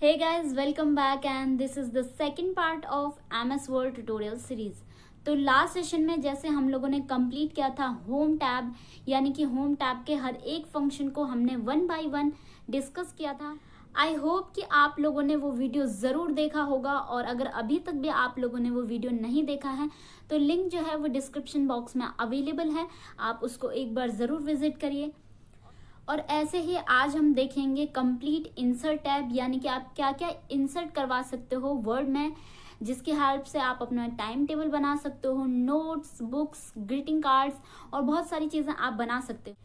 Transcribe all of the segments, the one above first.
Hey guys, welcome back and this is the second part of MS Word tutorial series। तो last session में जैसे हम लोगों ने कंप्लीट किया था होम टैब, यानी कि होम टैब के हर एक फंक्शन को हमने वन बाय वन डिस्कस किया था। आई होप कि आप लोगों ने वो वीडियो ज़रूर देखा होगा, और अगर अभी तक भी आप लोगों ने वो वीडियो नहीं देखा है तो लिंक जो है वो डिस्क्रिप्शन बॉक्स में अवेलेबल है, आप उसको एक बार ज़रूर विजिट करिए। और ऐसे ही आज हम देखेंगे कंप्लीट इंसर्ट टैब, यानी कि आप क्या क्या इंसर्ट करवा सकते हो वर्ड में, जिसकी हेल्प से आप अपना टाइम टेबल बना सकते हो, नोट्स, बुक्स, ग्रीटिंग कार्ड्स और बहुत सारी चीज़ें आप बना सकते हो।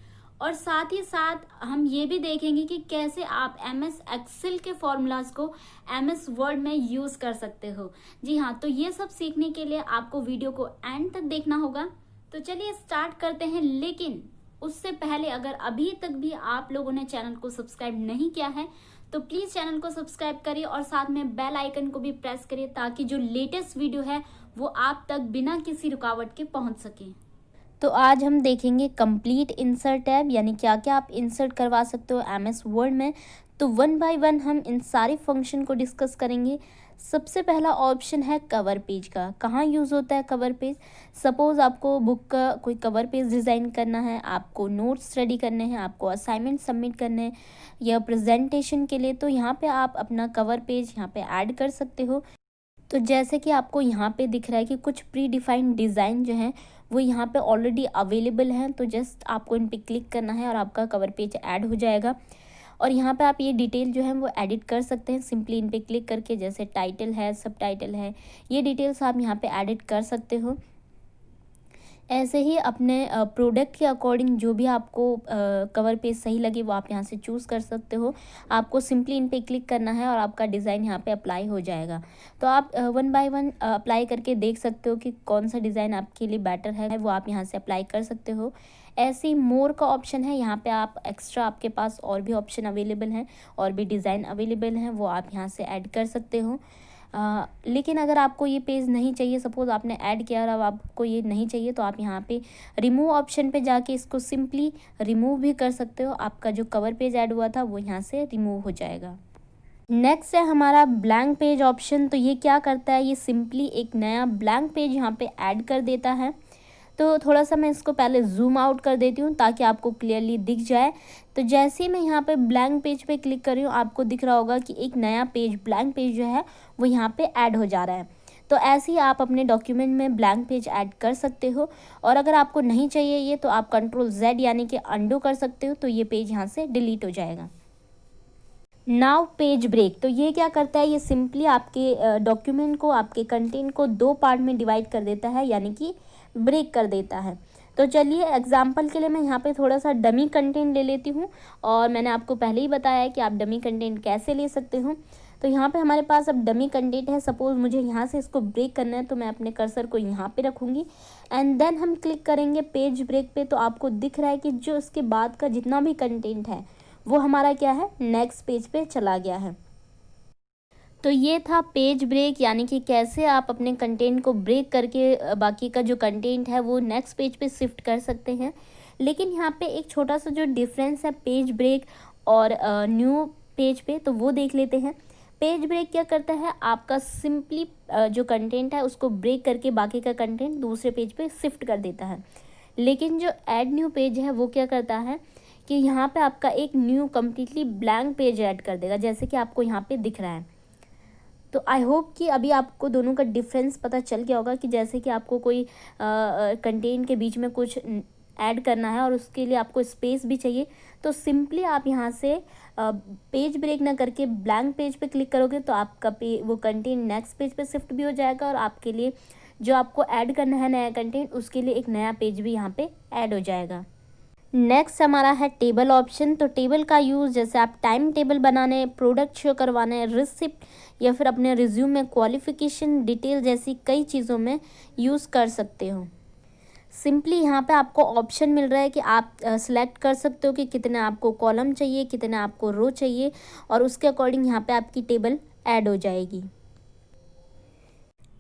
और साथ ही साथ हम ये भी देखेंगे कि कैसे आप MS एक्सेल के फॉर्मूलाज को MS वर्ड में यूज़ कर सकते हो। जी हाँ, तो ये सब सीखने के लिए आपको वीडियो को एंड तक देखना होगा। तो चलिए स्टार्ट करते हैं, लेकिन उससे पहले अगर अभी तक भी आप लोगों ने चैनल को सब्सक्राइब नहीं किया है तो प्लीज चैनल को सब्सक्राइब करिए और साथ में बेल आइकन को भी प्रेस करिए, ताकि जो लेटेस्ट वीडियो है वो आप तक बिना किसी रुकावट के पहुंच सके। तो आज हम देखेंगे कंप्लीट इंसर्ट टैब, यानी क्या क्या आप इंसर्ट करवा सकते हो MS वर्ड में। तो वन बाय वन हम इन सारे फंक्शन को डिस्कस करेंगे। सबसे पहला ऑप्शन है कवर पेज का। कहाँ यूज़ होता है कवर पेज? सपोज़ आपको बुक का कोई कवर पेज डिज़ाइन करना है, आपको नोट्स रेडी करने हैं, आपको असाइनमेंट सबमिट करने हैं या प्रेजेंटेशन के लिए, तो यहाँ पे आप अपना कवर पेज यहाँ पे ऐड कर सकते हो। तो जैसे कि आपको यहाँ पे दिख रहा है कि कुछ प्री डिफाइंड डिज़ाइन जो है वो यहाँ पे ऑलरेडी अवेलेबल हैं, तो जस्ट आपको इन पे क्लिक करना है और आपका कवर पेज ऐड हो जाएगा। और यहाँ पे आप ये डिटेल जो है वो एडिट कर सकते हैं सिंपली इन पे क्लिक करके, जैसे टाइटल है, सब टाइटल है, ये डिटेल्स आप यहाँ पे एडिट कर सकते हो। ऐसे ही अपने प्रोडक्ट के अकॉर्डिंग जो भी आपको कवर पेज सही लगे वो आप यहाँ से चूज़ कर सकते हो। आपको सिंपली इन पे क्लिक करना है और आपका डिज़ाइन यहाँ पे अप्लाई हो जाएगा। तो आप वन बाय वन अप्लाई करके देख सकते हो कि कौन सा डिज़ाइन आपके लिए बेटर है, वो आप यहाँ से अप्लाई कर सकते हो। ऐसे ही मोर का ऑप्शन है, यहाँ पे आप एक्स्ट्रा आपके पास और भी ऑप्शन अवेलेबल हैं और भी डिज़ाइन अवेलेबल हैं, वो आप यहाँ से ऐड कर सकते हो। लेकिन अगर आपको ये पेज नहीं चाहिए, सपोज़ आपने ऐड किया और अब आपको ये नहीं चाहिए, तो आप यहाँ पे रिमूव ऑप्शन पे जाके इसको सिंपली रिमूव भी कर सकते हो। आपका जो कवर पेज ऐड हुआ था वो यहाँ से रिमूव हो जाएगा। नेक्स्ट है हमारा ब्लैंक पेज ऑप्शन। तो ये क्या करता है, ये सिंपली एक नया ब्लैंक पेज यहाँ पे ऐड कर देता है। तो थोड़ा सा मैं इसको पहले जूम आउट कर देती हूँ ताकि आपको क्लियरली दिख जाए। तो जैसे ही मैं यहाँ पे ब्लैंक पेज पे क्लिक कर रही हूँ, आपको दिख रहा होगा कि एक नया पेज, ब्लैंक पेज जो है वो यहाँ पे ऐड हो जा रहा है। तो ऐसे ही आप अपने डॉक्यूमेंट में ब्लैंक पेज ऐड कर सकते हो। और अगर आपको नहीं चाहिए ये, तो आप Ctrl+Z यानी कि अंडू कर सकते हो, तो ये पेज यहाँ से डिलीट हो जाएगा। Now page break. तो ये क्या करता है, ये सिंपली आपके डॉक्यूमेंट को, आपके कंटेंट को दो पार्ट में डिवाइड कर देता है, यानी कि ब्रेक कर देता है। तो चलिए एग्जांपल के लिए मैं यहाँ पे थोड़ा सा डमी कंटेंट ले लेती हूँ, और मैंने आपको पहले ही बताया है कि आप डमी कंटेंट कैसे ले सकते हो। तो यहाँ पे हमारे पास अब डमी कंटेंट है। सपोज़ मुझे यहाँ से इसको ब्रेक करना है, तो मैं अपने कर्सर को यहाँ पे रखूँगी एंड देन हम क्लिक करेंगे पेज ब्रेक पे। तो आपको दिख रहा है कि जो इसके बाद का जितना भी कंटेंट है वो हमारा क्या है, नेक्स्ट पेज पे चला गया है। तो ये था पेज ब्रेक, यानी कि कैसे आप अपने कंटेंट को ब्रेक करके बाकी का जो कंटेंट है वो नेक्स्ट पेज पे शिफ्ट कर सकते हैं। लेकिन यहाँ पे एक छोटा सा जो डिफरेंस है पेज ब्रेक और न्यू पेज पे, तो वो देख लेते हैं। पेज ब्रेक क्या करता है, आपका सिंपली जो कंटेंट है उसको ब्रेक करके बाकी का कंटेंट दूसरे पेज पे शिफ्ट कर देता है। लेकिन जो ऐड न्यू पेज है वो क्या करता है कि यहाँ पे आपका एक new completely blank page add कर देगा, जैसे कि आपको यहाँ पे दिख रहा है। तो आई होप कि अभी आपको दोनों का डिफरेंस पता चल गया होगा कि जैसे कि आपको कोई कंटेंट के बीच में कुछ ऐड करना है और उसके लिए आपको स्पेस भी चाहिए, तो सिंपली आप यहाँ से पेज ब्रेक ना करके ब्लैंक पेज पे क्लिक करोगे, तो आपका वो कंटेंट नेक्स्ट पेज पे शिफ्ट भी हो जाएगा और आपके लिए जो आपको ऐड करना है नया कंटेंट, उसके लिए एक नया पेज भी यहाँ पे ऐड हो जाएगा। नेक्स्ट हमारा है टेबल ऑप्शन। तो टेबल का यूज़ जैसे आप टाइम टेबल बनाने, प्रोडक्ट शो करवाने, रिसिप्ट या फिर अपने रिज्यूम में क्वालिफिकेशन डिटेल जैसी कई चीज़ों में यूज़ कर सकते हो। सिंपली यहाँ पे आपको ऑप्शन मिल रहा है कि आप सिलेक्ट कर सकते हो कि कितने आपको कॉलम चाहिए, कितने आपको रो चाहिए, और उसके अकॉर्डिंग यहाँ पे आपकी टेबल ऐड हो जाएगी।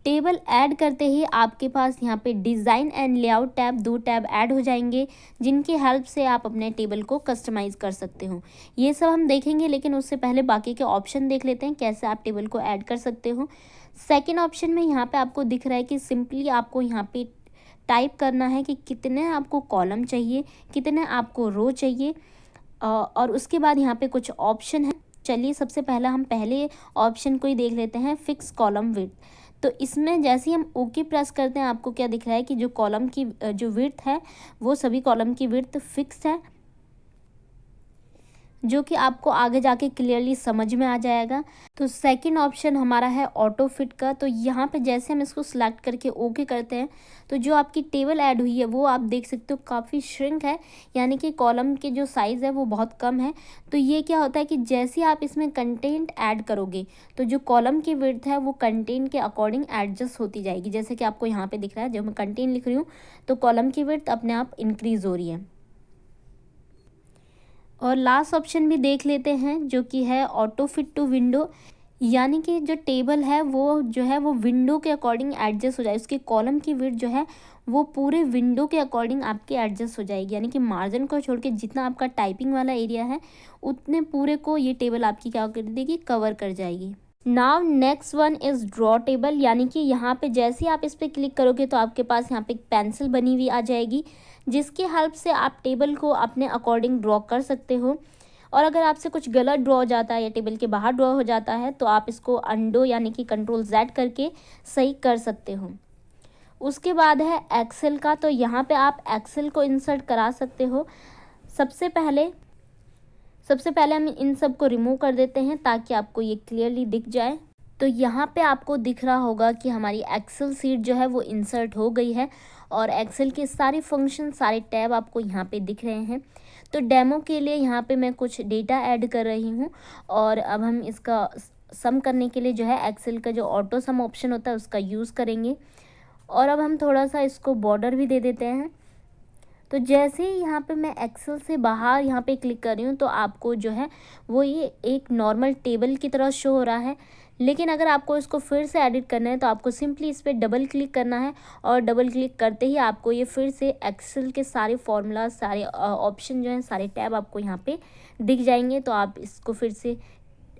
टेबल ऐड करते ही आपके पास यहाँ पे design and layout tab 2 tab add हो जाएंगे, जिनकी हेल्प से आप अपने टेबल को कस्टमाइज़ कर सकते हो। ये सब हम देखेंगे, लेकिन उससे पहले बाकी के ऑप्शन देख लेते हैं कैसे आप टेबल को ऐड कर सकते हो। सेकेंड ऑप्शन में यहाँ पे आपको दिख रहा है कि सिंपली आपको यहाँ पे टाइप करना है कि कितने आपको कॉलम चाहिए, कितने आपको रो चाहिए, और उसके बाद यहाँ पे कुछ ऑप्शन है। चलिए सबसे पहला हम पहले ऑप्शन को ही देख लेते हैं, फिक्स कॉलम विड्थ। तो इसमें जैसे ही हम ओके प्रेस करते हैं, आपको क्या दिख रहा है कि जो कॉलम की जो विड्थ है वो सभी कॉलम की विड्थ फिक्स है, जो कि आपको आगे जाके क्लियरली समझ में आ जाएगा। तो सेकंड ऑप्शन हमारा है ऑटो फिट का। तो यहाँ पे जैसे हम इसको सिलेक्ट करके ओके करते हैं, तो जो आपकी टेबल ऐड हुई है वो आप देख सकते हो काफ़ी श्रिंक है, यानी कि कॉलम के जो साइज़ है वो बहुत कम है। तो ये क्या होता है कि जैसे आप इसमें कंटेंट ऐड करोगे, तो जो कॉलम की विड्थ है वो कंटेंट के अकॉर्डिंग एडजस्ट होती जाएगी। जैसे कि आपको यहाँ पे दिख रहा है, जब मैं कंटेंट लिख रही हूँ तो कॉलम की विड्थ अपने आप इंक्रीज़ हो रही है। और लास्ट ऑप्शन भी देख लेते हैं, जो कि है ऑटो फिट टू विंडो, यानी कि जो टेबल है वो जो है वो विंडो के अकॉर्डिंग एडजस्ट हो जाए, उसकी कॉलम की विड्थ जो है वो पूरे विंडो के अकॉर्डिंग आपकी एडजस्ट हो जाएगी, यानी कि मार्जिन को छोड़ के जितना आपका टाइपिंग वाला एरिया है उतने पूरे को ये टेबल आपकी क्या कर देगी, कवर कर जाएगी। Now next one is draw table, यानी कि यहाँ पे जैसे ही आप इस पर क्लिक करोगे तो आपके पास यहाँ पे एक पेंसिल बनी हुई आ जाएगी, जिसकी हेल्प से आप टेबल को अपने अकॉर्डिंग ड्रॉ कर सकते हो। और अगर आपसे कुछ गलत ड्रॉ हो जाता है या टेबल के बाहर ड्रॉ हो जाता है, तो आप इसको अंडो यानी कि कंट्रोल Z करके सही कर सकते हो। उसके बाद है एक्सेल का। तो यहाँ पे आप एक्सेल को इंसर्ट करा सकते हो। सबसे पहले हम इन सब को रिमूव कर देते हैं ताकि आपको ये क्लियरली दिख जाए। तो यहाँ पे आपको दिख रहा होगा कि हमारी एक्सेल सीट जो है वो इंसर्ट हो गई है, और एक्सेल के सारे फंक्शन, सारे टैब आपको यहाँ पे दिख रहे हैं। तो डेमो के लिए यहाँ पे मैं कुछ डेटा ऐड कर रही हूँ, और अब हम इसका सम करने के लिए जो है एक्सेल का जो ऑटो सम ऑप्शन होता है उसका यूज़ करेंगे। और अब हम थोड़ा सा इसको बॉर्डर भी दे देते हैं। तो जैसे ही यहाँ पे मैं एक्सेल से बाहर यहाँ पे क्लिक कर रही हूँ, तो आपको जो है वो ये एक नॉर्मल टेबल की तरह शो हो रहा है। लेकिन अगर आपको इसको फिर से एडिट करना है तो आपको सिंपली इस पर डबल क्लिक करना है, और डबल क्लिक करते ही आपको ये फिर से एक्सेल के सारे फॉर्मूला, सारे ऑप्शन जो हैं, सारे टैब आपको यहाँ पे दिख जाएंगे। तो आप इसको फिर से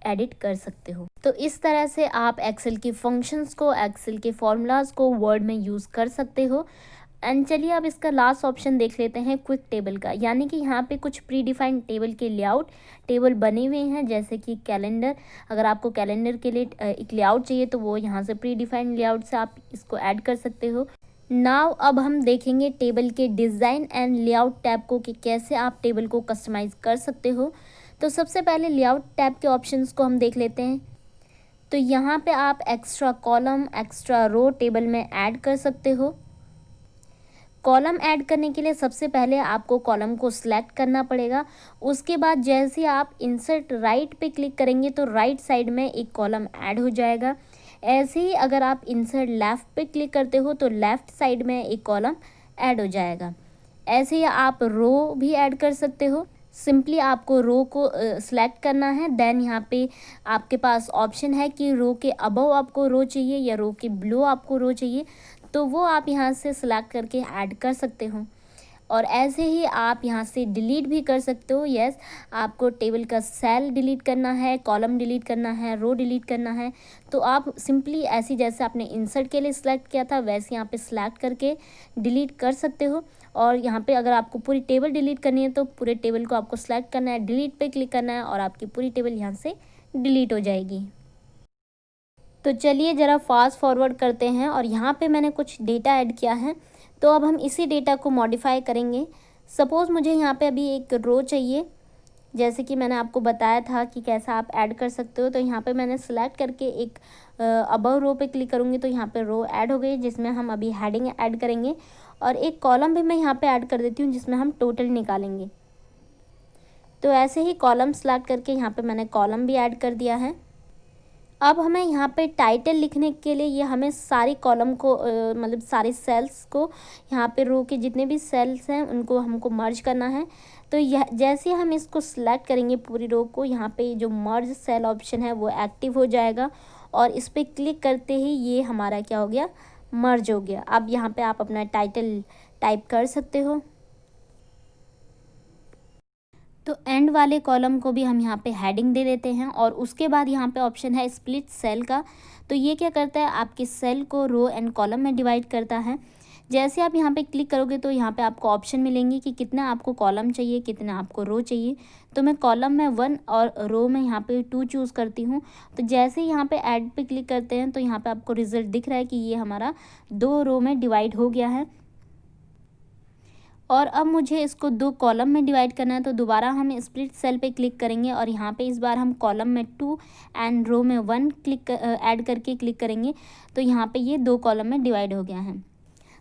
एडिट कर सकते हो। तो इस तरह से आप एक्सेल के फंक्शंस को, एक्सेल के फॉर्मूलाज को वर्ड में यूज़ कर सकते हो। एंड चलिए अब इसका लास्ट ऑप्शन देख लेते हैं, क्विक टेबल का, यानी कि यहाँ पे कुछ प्री डिफाइंड टेबल के लेआउट टेबल बने हुए हैं, जैसे कि कैलेंडर। अगर आपको कैलेंडर के लिए एक लेआउट चाहिए तो वो यहाँ से प्री डिफाइंड लेआउट से आप इसको ऐड कर सकते हो। नाउ अब हम देखेंगे टेबल के डिज़ाइन एंड लेआउट टैब को, कि कैसे आप टेबल को कस्टमाइज़ कर सकते हो। तो सबसे पहले लेआउट टैब के ऑप्शंस को हम देख लेते हैं। तो यहाँ पे आप एक्स्ट्रा कॉलम, एक्स्ट्रा रो टेबल में ऐड कर सकते हो। कॉलम ऐड करने के लिए सबसे पहले आपको कॉलम को सिलेक्ट करना पड़ेगा। उसके बाद जैसे आप इंसर्ट राइट पे क्लिक करेंगे तो राइट साइड में एक कॉलम ऐड हो जाएगा। ऐसे ही अगर आप इंसर्ट लेफ़्ट पे क्लिक करते हो तो लेफ़्ट साइड में एक कॉलम ऐड हो जाएगा। ऐसे ही आप रो भी ऐड कर सकते हो। सिंपली आपको रो को सिलेक्ट करना है, देन यहाँ पे आपके पास ऑप्शन है कि रो के अबव आपको रो चाहिए या रो के बिलो आपको रो चाहिए, तो वो आप यहाँ से सिलेक्ट करके ऐड कर सकते हो। और ऐसे ही आप यहाँ से डिलीट भी कर सकते हो। यस, आपको टेबल का सेल डिलीट करना है, कॉलम डिलीट करना है, रो डिलीट करना है, तो आप सिंपली ऐसे जैसे आपने इंसर्ट के लिए सिलेक्ट किया था वैसे यहाँ पे सिलेक्ट करके डिलीट कर सकते हो। और यहाँ पे अगर आपको पूरी टेबल डिलीट करनी है तो पूरे टेबल को आपको सिलेक्ट करना है, डिलीट पे क्लिक करना है, और आपकी पूरी टेबल यहाँ से डिलीट हो जाएगी। तो चलिए ज़रा फास्ट फॉरवर्ड करते हैं, और यहाँ पे मैंने कुछ डेटा ऐड किया है, तो अब हम इसी डेटा को मॉडिफाई करेंगे। सपोज़ मुझे यहाँ पे अभी एक रो चाहिए, जैसे कि मैंने आपको बताया था कि कैसा आप ऐड कर सकते हो। तो यहाँ पे मैंने सेलेक्ट करके एक अबव रो पे क्लिक करूँगी तो यहाँ पे रो ऐड हो गई, जिसमें हम अभी हेडिंग ऐड करेंगे, और एक कॉलम भी मैं यहाँ पे ऐड कर देती हूँ जिसमें हम टोटल निकालेंगे। तो ऐसे ही कॉलम सेलेक्ट करके यहाँ पे मैंने कॉलम भी ऐड कर दिया है। अब हमें यहाँ पे टाइटल लिखने के लिए ये हमें सारी कॉलम को मतलब सारे सेल्स को, यहाँ पे रो के जितने भी सेल्स हैं उनको हमको मर्ज करना है। तो यह जैसे हम इसको सिलेक्ट करेंगे पूरी रो को, यहाँ पे जो मर्ज सेल ऑप्शन है वो एक्टिव हो जाएगा, और इस पर क्लिक करते ही ये हमारा क्या हो गया, मर्ज हो गया। अब यहाँ पे आप अपना टाइटल टाइप कर सकते हो। तो एंड वाले कॉलम को भी हम यहाँ पे हेडिंग दे देते हैं और उसके बाद यहाँ पे ऑप्शन है स्प्लिट सेल का। तो ये क्या करता है, आपके सेल को रो एंड कॉलम में डिवाइड करता है। जैसे आप यहाँ पे क्लिक करोगे तो यहाँ पे आपको ऑप्शन मिलेंगे कि कितना आपको कॉलम चाहिए, कितना आपको रो चाहिए। तो मैं कॉलम में 1 और रो में यहाँ पे 2 चूज़ करती हूँ। तो जैसे ही यहाँ पे ऐड पे क्लिक करते हैं तो यहाँ पे आपको रिजल्ट दिख रहा है कि ये हमारा 2 रो में डिवाइड हो गया है। और अब मुझे इसको 2 कॉलम में डिवाइड करना है, तो दोबारा हम स्प्लिट सेल पे क्लिक करेंगे और यहाँ पे इस बार हम कॉलम में 2 एंड रो में 1 क्लिक ऐड करके क्लिक करेंगे। तो यहाँ पे ये 2 कॉलम में डिवाइड हो गया है।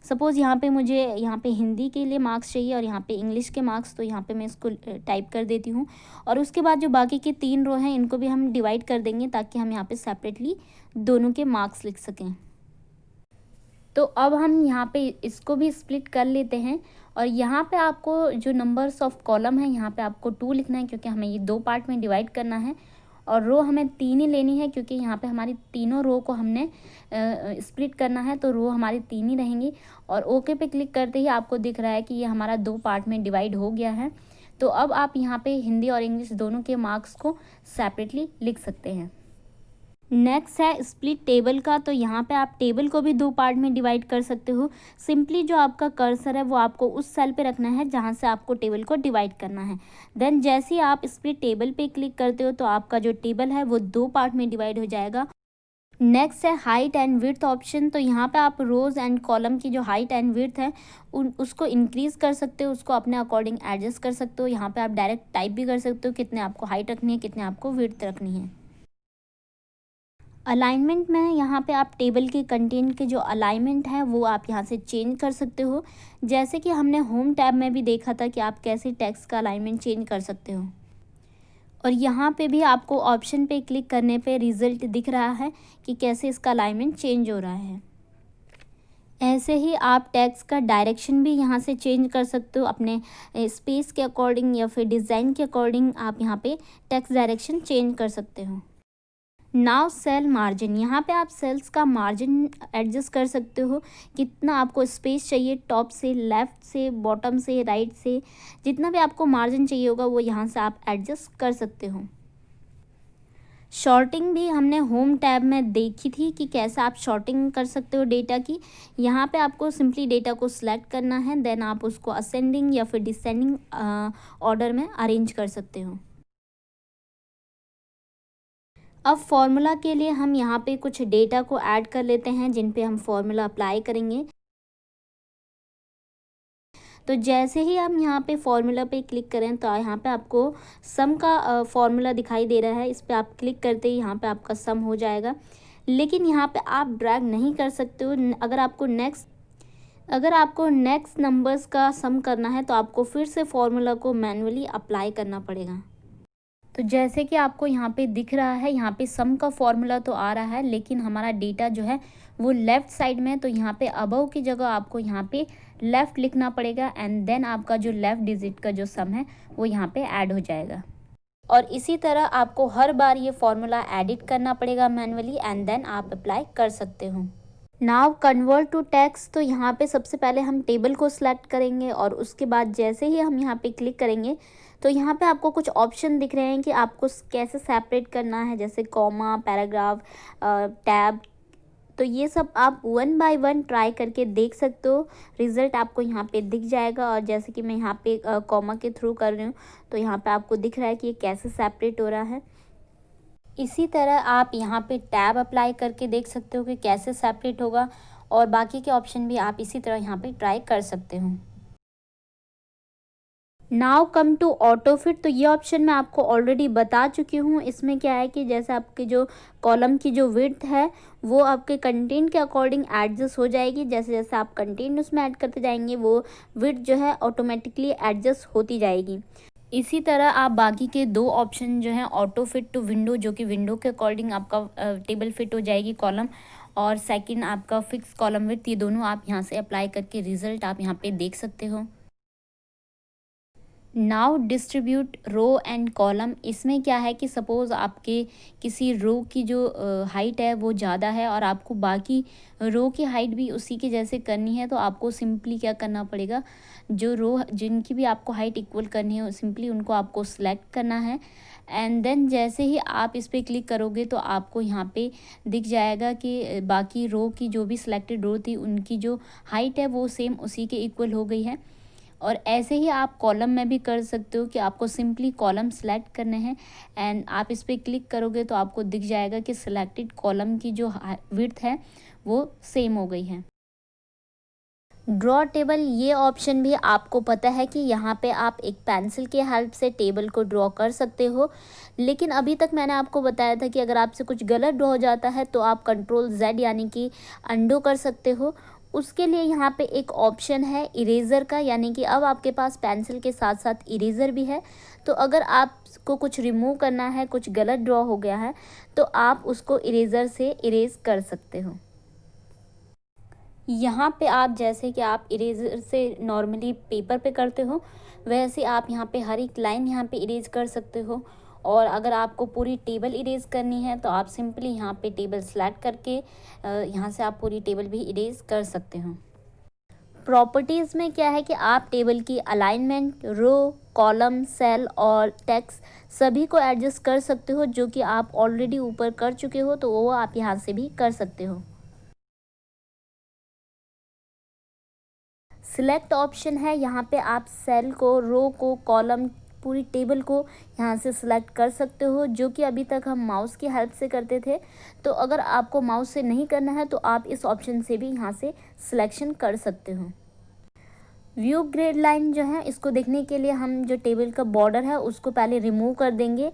सपोज़ यहाँ पे मुझे यहाँ पे हिंदी के लिए मार्क्स चाहिए और यहाँ पे इंग्लिश के मार्क्स, तो यहाँ पे मैं इसको टाइप कर देती हूँ। और उसके बाद जो बाकी के 3 रो हैं इनको भी हम डिवाइड कर देंगे ताकि हम यहाँ पे सेपरेटली दोनों के मार्क्स लिख सकें। तो अब हम यहाँ पे इसको भी स्प्लिट कर लेते हैं और यहाँ पे आपको जो नंबर्स ऑफ कॉलम है यहाँ पे आपको 2 लिखना है, क्योंकि हमें ये 2 पार्ट में डिवाइड करना है। और रो हमें 3 ही लेनी है, क्योंकि यहाँ पे हमारी तीनों रो को हमने स्प्लिट करना है, तो रो हमारी 3 ही रहेंगी। और ओके पे क्लिक करते ही आपको दिख रहा है कि ये हमारा 2 पार्ट में डिवाइड हो गया है। तो अब आप यहाँ पे हिंदी और इंग्लिश दोनों के मार्क्स को सेपरेटली लिख सकते हैं। नेक्स्ट है स्प्लिट टेबल का। तो यहाँ पे आप टेबल को भी 2 पार्ट में डिवाइड कर सकते हो। सिंपली जो आपका कर्सर है वो आपको उस सेल पे रखना है जहाँ से आपको टेबल को डिवाइड करना है। देन जैसे ही आप स्प्लिट टेबल पे क्लिक करते हो तो आपका जो टेबल है वो 2 पार्ट में डिवाइड हो जाएगा। नेक्स्ट है हाइट एंड विड्थ ऑप्शन। तो यहाँ पे आप रोज एंड कॉलम की जो हाइट एंड विड्थ है उसको इंक्रीज़ कर सकते हो, उसको अपने अकॉर्डिंग एडजस्ट कर सकते हो। यहाँ पे आप डायरेक्ट टाइप भी कर सकते हो कितने आपको हाइट रखनी है, कितने आपको विड्थ रखनी है। अलाइनमेंट में यहाँ पे आप टेबल के कंटेंट के जो अलाइनमेंट है वो आप यहाँ से चेंज कर सकते हो। जैसे कि हमने होम टैब में भी देखा था कि आप कैसे टेक्स्ट का अलाइनमेंट चेंज कर सकते हो। और यहाँ पे भी आपको ऑप्शन पे क्लिक करने पे रिज़ल्ट दिख रहा है कि कैसे इसका अलाइनमेंट चेंज हो रहा है। ऐसे ही आप टेक्स्ट का डायरेक्शन भी यहाँ से चेंज कर सकते हो अपने स्पेस के अकॉर्डिंग या फिर डिज़ाइन के अकॉर्डिंग आप यहाँ पे टेक्स्ट डायरेक्शन चेंज कर सकते हो। नाउ सेल मार्जिन, यहाँ पे आप सेल्स का मार्जिन एडजस्ट कर सकते हो, कितना आपको स्पेस चाहिए, टॉप से, लेफ़्ट से, बॉटम से, राइट से, जितना भी आपको मार्जिन चाहिए होगा वो यहाँ से आप एडजस्ट कर सकते हो। शॉर्टिंग भी हमने होम टैब में देखी थी कि कैसे आप शॉर्टिंग कर सकते हो डेटा की। यहाँ पे आपको सिंपली डेटा को सिलेक्ट करना है, देन आप उसको असेंडिंग या फिर डिसेंडिंग ऑर्डर में अरेंज कर सकते हो। अब फॉर्मूला के लिए हम यहाँ पे कुछ डेटा को ऐड कर लेते हैं जिन पे हम फॉर्मूला अप्लाई करेंगे। तो जैसे ही हम यहाँ पे फॉर्मूला पे क्लिक करें तो यहाँ पे आपको सम का फॉर्मूला दिखाई दे रहा है। इस पे आप क्लिक करते ही यहाँ पे आपका सम हो जाएगा। लेकिन यहाँ पे आप ड्रैग नहीं कर सकते हो। अगर आपको नेक्स्ट नंबर्स का सम करना है तो आपको फिर से फॉर्मूला को मैन्युअली अप्लाई करना पड़ेगा। तो जैसे कि आपको यहाँ पे दिख रहा है, यहाँ पे सम का फॉर्मूला तो आ रहा है लेकिन हमारा डेटा जो है वो लेफ़्ट साइड में, तो यहाँ पे अबव की जगह आपको यहाँ पे लेफ़्ट लिखना पड़ेगा एंड देन आपका जो लेफ़्ट डिजिट का जो सम है वो यहाँ पे ऐड हो जाएगा। और इसी तरह आपको हर बार ये फॉर्मूला एडिट करना पड़ेगा मैन्युअली एंड देन आप अप्लाई कर सकते हो। Now convert to text. तो यहाँ पे सबसे पहले हम टेबल को सिलेक्ट करेंगे और उसके बाद जैसे ही हम यहाँ पे क्लिक करेंगे तो यहाँ पे आपको कुछ ऑप्शन दिख रहे हैं कि आपको कैसे सेपरेट करना है, जैसे कॉमा, पैराग्राफ, टैब। तो ये सब आप 1 बाय 1 ट्राई करके देख सकते हो, रिज़ल्ट आपको यहाँ पे दिख जाएगा। और जैसे कि मैं यहाँ पे कॉमा के थ्रू कर रही हूँ तो यहाँ पे आपको दिख रहा है कि ये कैसे सेपरेट हो रहा है। इसी तरह आप यहाँ पे टैब अप्लाई करके देख सकते हो कि कैसे सेपरेट होगा और बाकी के ऑप्शन भी आप इसी तरह यहाँ पे ट्राई कर सकते हो। Now come to auto fit. तो ये ऑप्शन मैं आपको ऑलरेडी बता चुकी हूँ। इसमें क्या है कि जैसे आपके जो कॉलम की जो विड्थ है वो आपके कंटेंट के अकॉर्डिंग एडजस्ट हो जाएगी। जैसे जैसे आप कंटेंट उसमें ऐड करते जाएंगे वो विड्थ जो है ऑटोमेटिकली एडजस्ट होती जाएगी। इसी तरह आप बाकी के 2 ऑप्शन जो हैं, ऑटो फिट टू विंडो, जो कि विंडो के अकॉर्डिंग आपका टेबल फिट हो जाएगी कॉलम, और सेकंड आपका फिक्स कॉलम विड्थ, ये दोनों आप यहाँ से अप्लाई करके रिज़ल्ट आप यहाँ पे देख सकते हो। Now distribute row and column. इसमें क्या है कि सपोज़ आपके किसी रो की जो हाइट है वो ज़्यादा है और आपको बाकी रो की हाइट भी उसी के जैसे करनी है, तो आपको सिंपली क्या करना पड़ेगा, जो रो जिनकी भी आपको हाइट इक्वल करनी है सिंपली उनको आपको सिलेक्ट करना है। एंड देन जैसे ही आप इस पर क्लिक करोगे तो आपको यहाँ पे दिख जाएगा कि बाकी रो की जो भी सिलेक्टेड रो थी उनकी जो हाइट है वो सेम उसी के इक्वल हो गई है। और ऐसे ही आप कॉलम में भी कर सकते हो कि आपको सिंपली कॉलम सेलेक्ट करने हैं एंड आप इस पर क्लिक करोगे तो आपको दिख जाएगा कि सिलेक्टेड कॉलम की जो विड्थ है वो सेम हो गई है। ड्रॉ टेबल, ये ऑप्शन भी आपको पता है कि यहाँ पे आप एक पेंसिल के हेल्प से टेबल को ड्रॉ कर सकते हो, लेकिन अभी तक मैंने आपको बताया था कि अगर आपसे कुछ गलत ड्रॉ हो जाता है तो आप कंट्रोल Z यानी कि अंडो कर सकते हो। उसके लिए यहाँ पे एक ऑप्शन है इरेज़र का, यानी कि अब आपके पास पेंसिल के साथ साथ इरेज़र भी है। तो अगर आपको कुछ रिमूव करना है, कुछ गलत ड्रॉ हो गया है, तो आप उसको इरेज़र से इरेज़ कर सकते हो। यहाँ पे आप जैसे कि आप इरेज़र से नॉर्मली पेपर पे करते हो, वैसे आप यहाँ पे हर एक लाइन यहाँ पे इरेज़ कर सकते हो। और अगर आपको पूरी टेबल इरेज़ करनी है तो आप सिंपली यहाँ पे टेबल सेलेक्ट करके यहाँ से आप पूरी टेबल भी इरेज़ कर सकते हो। प्रॉपर्टीज़ में क्या है कि आप टेबल की अलाइनमेंट, रो, कॉलम, सेल और टेक्स्ट सभी को एडजस्ट कर सकते हो, जो कि आप ऑलरेडी ऊपर कर चुके हो तो वो आप यहाँ से भी कर सकते हो। सिलेक्ट ऑप्शन है, यहाँ पे आप सेल को, रो को, कॉलम, पूरी टेबल को यहाँ से सिलेक्ट कर सकते हो, जो कि अभी तक हम माउस की हेल्प से करते थे। तो अगर आपको माउस से नहीं करना है तो आप इस ऑप्शन से भी यहाँ से सिलेक्शन कर सकते हो। व्यू ग्रिड लाइन जो है, इसको देखने के लिए हम जो टेबल का बॉर्डर है उसको पहले रिमूव कर देंगे।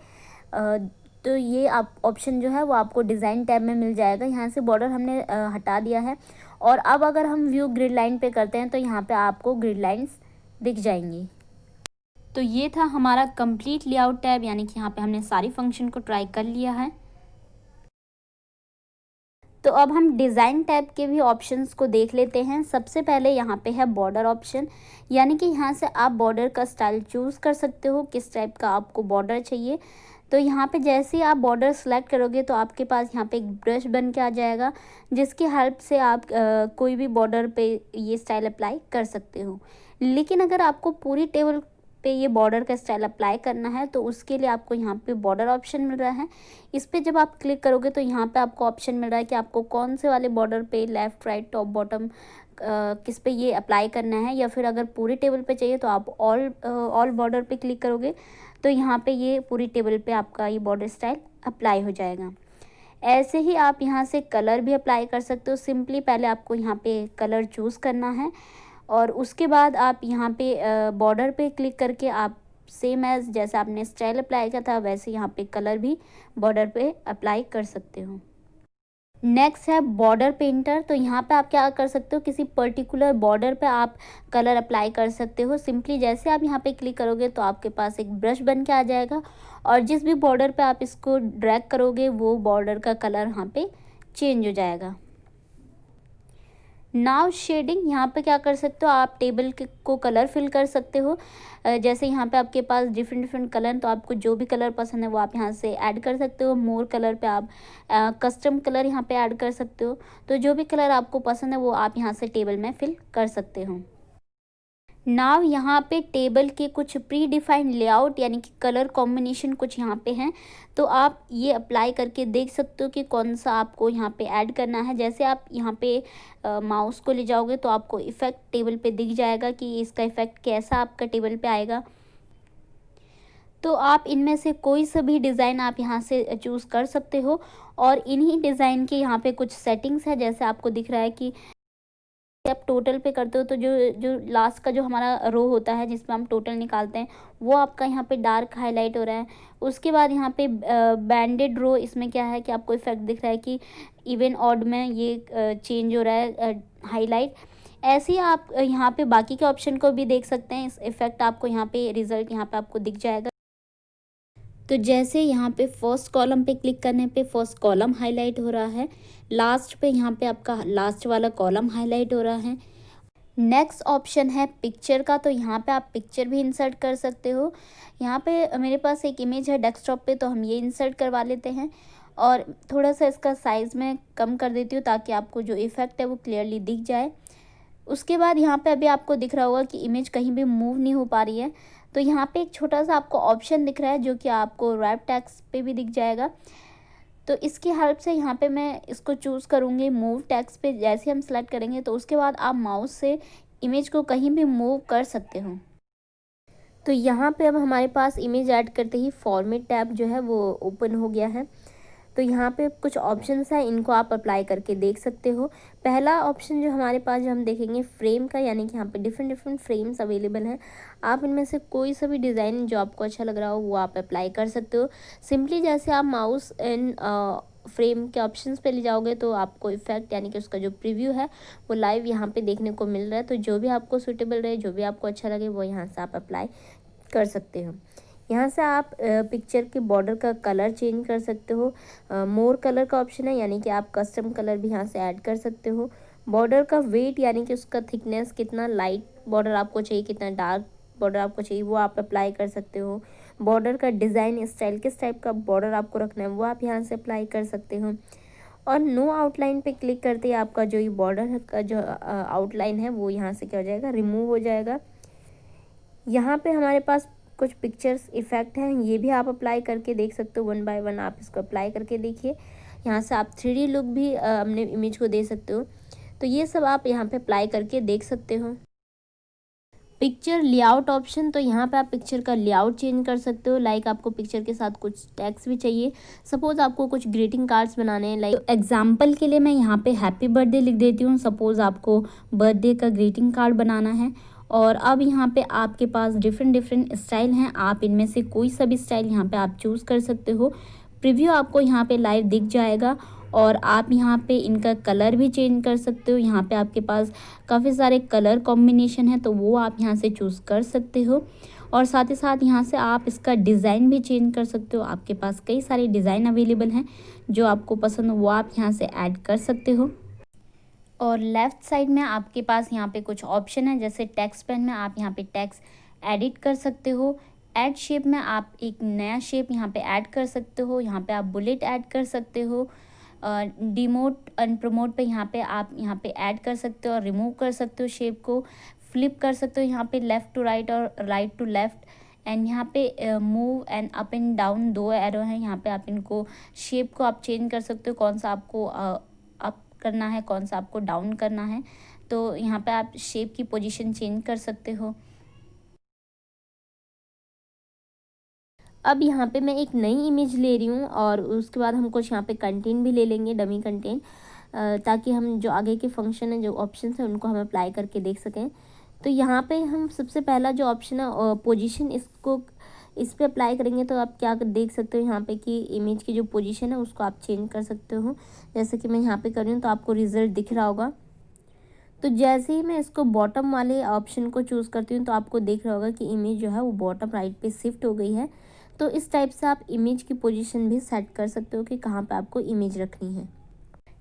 तो ये आप ऑप्शन जो है वो आपको डिज़ाइन टैब में मिल जाएगा। यहाँ से बॉर्डर हमने हटा दिया है और अब अगर हम व्यू ग्रिड लाइन पे करते हैं तो यहाँ पे आपको ग्रिड लाइंस दिख जाएंगी। तो ये था हमारा कंप्लीट लेआउट टैब, यानी कि यहाँ पे हमने सारी फंक्शन को ट्राई कर लिया है। तो अब हम डिज़ाइन टैब के भी ऑप्शंस को देख लेते हैं। सबसे पहले यहाँ पे है बॉर्डर ऑप्शन, यानी कि यहाँ से आप बॉर्डर का स्टाइल चूज़ कर सकते हो, किस टाइप का आपको बॉर्डर चाहिए। तो यहाँ पे जैसे ही आप बॉर्डर सेलेक्ट करोगे तो आपके पास यहाँ पे एक ब्रश बन के आ जाएगा, जिसकी हेल्प से आप कोई भी बॉर्डर पे ये स्टाइल अप्लाई कर सकते हो। लेकिन अगर आपको पूरी टेबल पे ये बॉर्डर का स्टाइल अप्लाई करना है तो उसके लिए आपको यहाँ पे बॉर्डर ऑप्शन मिल रहा है। इस पर जब आप क्लिक करोगे तो यहाँ पे आपको ऑप्शन मिल रहा है कि आपको कौन से वाले बॉर्डर पे, लेफ़्ट, राइट, टॉप, बॉटम, किस पे ये अप्लाई करना है। या फिर अगर पूरी टेबल पे चाहिए तो आप ऑल बॉर्डर पे क्लिक करोगे तो यहाँ पे ये पूरी टेबल पे आपका ये बॉर्डर स्टाइल अप्लाई हो जाएगा। ऐसे ही आप यहाँ से कलर भी अप्लाई कर सकते हो। सिंपली पहले आपको यहाँ पे कलर चूज़ करना है और उसके बाद आप यहाँ पे बॉर्डर पे क्लिक करके आप सेम एज़ जैसे आपने स्टाइल अप्लाई किया था वैसे यहाँ पे कलर भी बॉर्डर पे अप्लाई कर सकते हो। नेक्स्ट है बॉर्डर पेंटर। तो यहाँ पे आप क्या कर सकते हो, किसी पर्टिकुलर बॉर्डर पे आप कलर अप्लाई कर सकते हो। सिंपली जैसे आप यहाँ पे क्लिक करोगे तो आपके पास एक ब्रश बन के आ जाएगा और जिस भी बॉर्डर पे आप इसको ड्रैग करोगे वो बॉर्डर का कलर यहाँ पे चेंज हो जाएगा। नाउ शेडिंग, यहाँ पे क्या कर सकते हो, आप टेबल को कलर फिल कर सकते हो। जैसे यहाँ पे आपके पास डिफरेंट डिफरेंट कलर, तो आपको जो भी कलर पसंद है वो आप यहाँ से ऐड कर सकते हो। मोर कलर पे आप कस्टम कलर यहाँ पे ऐड कर सकते हो। तो जो भी कलर आपको पसंद है वो आप यहाँ से टेबल में फिल कर सकते हो। नाव यहाँ पे टेबल के कुछ प्री डिफाइंड लेआउट यानी कि कलर कॉम्बिनेशन कुछ यहाँ पे हैं, तो आप ये अप्लाई करके देख सकते हो कि कौन सा आपको यहाँ पे ऐड करना है। जैसे आप यहाँ पे माउस को ले जाओगे तो आपको इफ़ेक्ट टेबल पे दिख जाएगा कि इसका इफ़ेक्ट कैसा आपका टेबल पे आएगा। तो आप इनमें से कोई सा भी डिज़ाइन आप यहाँ से चूज़ कर सकते हो और इन्हीं डिज़ाइन के यहाँ पे कुछ सेटिंग्स है। जैसे आपको दिख रहा है कि आप टोटल पे करते हो तो जो जो लास्ट का जो हमारा रो होता है जिसमें हम टोटल निकालते हैं वो आपका यहाँ पे डार्क हाईलाइट हो रहा है। उसके बाद यहाँ पे बैंडेड रो, इसमें क्या है कि आपको इफेक्ट दिख रहा है कि इवन ऑड में ये चेंज हो रहा है हाईलाइट। ऐसे ही आप यहाँ पे बाकी के ऑप्शन को भी देख सकते हैं। इस इफेक्ट आपको यहाँ पे रिजल्ट यहाँ पे आपको दिख जाएगा। तो जैसे यहाँ पे फर्स्ट कॉलम पे क्लिक करने पे फर्स्ट कॉलम हाईलाइट हो रहा है, लास्ट पे यहाँ पे आपका लास्ट वाला कॉलम हाईलाइट हो रहा है। नेक्स्ट ऑप्शन है पिक्चर का। तो यहाँ पे आप पिक्चर भी इंसर्ट कर सकते हो। यहाँ पे मेरे पास एक इमेज है डेस्कटॉप पे, तो हम ये इंसर्ट करवा लेते हैं और थोड़ा सा इसका साइज़ मैं कम कर देती हूँ ताकि आपको जो इफ़ेक्ट है वो क्लियरली दिख जाए। उसके बाद यहाँ पे अभी आपको दिख रहा होगा कि इमेज कहीं भी मूव नहीं हो पा रही है। तो यहाँ पे एक छोटा सा आपको ऑप्शन दिख रहा है जो कि आपको रैप टेक्स्ट पे भी दिख जाएगा। तो इसकी हेल्प से यहाँ पे मैं इसको चूज़ करूँगी मूव टेक्स्ट पे। जैसे हम सेलेक्ट करेंगे तो उसके बाद आप माउस से इमेज को कहीं भी मूव कर सकते हो। तो यहाँ पे अब हमारे पास इमेज ऐड करते ही फॉर्मेट टैब जो है वो ओपन हो गया है। तो यहाँ पे कुछ ऑप्शंस हैं, इनको आप अप्लाई करके देख सकते हो। पहला ऑप्शन जो हमारे पास जो हम देखेंगे फ्रेम का, यानी कि यहाँ पे डिफरेंट डिफरेंट फ्रेम्स अवेलेबल हैं। आप इनमें से कोई सा भी डिज़ाइन जो आपको अच्छा लग रहा हो वो आप अप्लाई कर सकते हो। सिंपली जैसे आप माउस एंड फ्रेम के ऑप्शंस पे ले जाओगे तो आपको इफेक्ट यानी कि उसका जो प्रीव्यू है वो लाइव यहाँ पे देखने को मिल रहा है। तो जो भी आपको सूटेबल रहे, जो भी आपको अच्छा लगे, वो यहाँ से आप अप्लाई कर सकते हो। यहाँ से आप पिक्चर के बॉर्डर का कलर चेंज कर सकते हो। मोर कलर का ऑप्शन है, यानी कि आप कस्टम कलर भी यहाँ से ऐड कर सकते हो। बॉर्डर का वेट यानी कि उसका थिकनेस, कितना लाइट बॉर्डर आपको चाहिए, कितना डार्क बॉर्डर आपको चाहिए, वो आप अप्लाई कर सकते हो। बॉर्डर का डिज़ाइन स्टाइल, किस टाइप का बॉर्डर आपको रखना है, वो आप यहाँ से अप्लाई कर सकते हो। और नो आउटलाइन पे क्लिक करते ही आपका जो ये बॉर्डर का जो आउटलाइन है वो यहाँ से क्या हो जाएगा, रिमूव हो जाएगा। यहाँ पे हमारे पास कुछ पिक्चर्स इफ़ेक्ट हैं, ये भी आप अप्लाई करके देख सकते हो। वन बाय वन आप इसको अप्लाई करके देखिए। यहाँ से आप 3D लुक भी अपने इमेज को दे सकते हो। तो ये सब आप यहाँ पे अप्लाई करके देख सकते हो। पिक्चर लेआउट ऑप्शन, तो यहाँ पे आप पिक्चर का लेआउट चेंज कर सकते हो। लाइक आपको पिक्चर के साथ कुछ टेक्स्ट भी चाहिए, सपोज आपको कुछ ग्रीटिंग कार्ड्स बनाने हैं। लाइक एग्जांपल के लिए मैं यहाँ पे हैप्पी बर्थडे लिख देती हूँ। सपोज आपको बर्थडे का ग्रीटिंग कार्ड बनाना है और अब यहाँ पे आपके पास डिफरेंट डिफरेंट स्टाइल हैं, आप इनमें से कोई सा भी स्टाइल यहाँ पे आप चूज़ कर सकते हो। प्रीव्यू आपको यहाँ पे लाइव दिख जाएगा और आप यहाँ पे इनका कलर भी चेंज कर सकते हो। यहाँ पे आपके पास काफ़ी सारे कलर कॉम्बिनेशन है, तो वो आप यहाँ से चूज़ कर सकते हो। और साथ ही साथ यहाँ से आप इसका डिज़ाइन भी चेंज कर सकते हो। आपके पास कई सारे डिज़ाइन अवेलेबल हैं, जो आपको पसंद हो वो आप यहाँ से ऐड कर सकते हो। और लेफ़्ट साइड में आपके पास यहाँ पे कुछ ऑप्शन है, जैसे टेक्स्ट पेन में आप यहाँ पे टेक्स्ट एडिट कर सकते हो। ऐड शेप में आप एक नया शेप यहाँ पे ऐड कर सकते हो। यहाँ पे आप बुलेट ऐड कर सकते हो। डिमोट एंड प्रमोट पे यहाँ पे आप यहाँ पे ऐड कर सकते हो और रिमूव कर सकते हो शेप को। फ्लिप कर सकते हो यहाँ पे लेफ़्ट टू राइट और राइट टू लेफ़्ट। एंड यहाँ पे move and up and down दो एरो हैं, यहाँ पे आप इनको शेप को आप चेंज कर सकते हो, कौन सा आपको अप करना है, कौन सा आपको डाउन करना है। तो यहाँ पे आप शेप की पोजीशन चेंज कर सकते हो। अब यहाँ पे मैं एक नई इमेज ले रही हूँ और उसके बाद हम कुछ यहाँ पे कंटेंट भी ले लेंगे, डमी कंटेंट, ताकि हम जो आगे के फंक्शन है, जो ऑप्शंस हैं, उनको हम अप्लाई करके देख सकें। तो यहाँ पे हम सबसे पहला जो ऑप्शन है पोजीशन, इसको इस पे अप्लाई करेंगे तो आप क्या देख सकते हो यहाँ पे कि इमेज की जो पोजीशन है उसको आप चेंज कर सकते हो। जैसे कि मैं यहाँ पे कर रही हूँ तो आपको रिजल्ट दिख रहा होगा। तो जैसे ही मैं इसको बॉटम वाले ऑप्शन को चूज़ करती हूँ तो आपको देख रहा होगा कि इमेज जो है वो बॉटम राइट पे शिफ्ट हो गई है। तो इस टाइप से आप इमेज की पोजीशन भी सेट कर सकते हो कि कहाँ पे आपको इमेज रखनी है।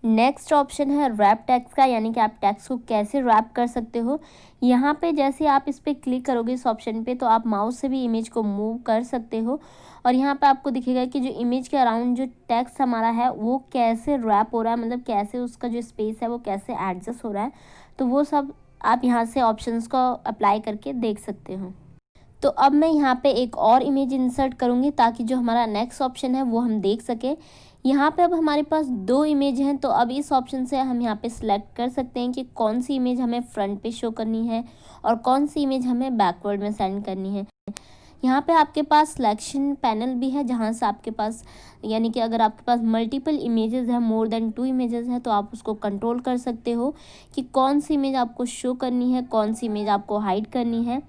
नेक्स्ट ऑप्शन है रैप टेक्स्ट का, यानी कि आप टेक्स्ट को कैसे रैप कर सकते हो। यहाँ पे जैसे आप इस पर क्लिक करोगे इस ऑप्शन पे, तो आप माउस से भी इमेज को मूव कर सकते हो और यहाँ पे आपको दिखेगा कि जो इमेज के अराउंड जो टेक्स्ट हमारा है वो कैसे रैप हो रहा है, मतलब कैसे उसका जो स्पेस है वो कैसे एडजस्ट हो रहा है। तो वो सब आप यहाँ से ऑप्शंस को अप्लाई करके देख सकते हो। तो अब मैं यहाँ पे एक और इमेज इंसर्ट करूँगी ताकि जो हमारा नेक्स्ट ऑप्शन है वो हम देख सकें। यहाँ पे अब हमारे पास दो इमेज हैं, तो अब इस ऑप्शन से हम यहाँ पे सिलेक्ट कर सकते हैं कि कौन सी इमेज हमें फ्रंट पे शो करनी है और कौन सी इमेज हमें बैकवर्ड में सेंड करनी है। यहाँ पे आपके पास सिलेक्शन पैनल भी है, जहाँ से आपके पास यानी कि अगर आपके पास मल्टीपल इमेजेस हैं, मोर देन 2 इमेजेस हैं, तो आप उसको कंट्रोल कर सकते हो कि कौन सी इमेज आपको शो करनी है, कौन सी इमेज आपको हाइड करनी है।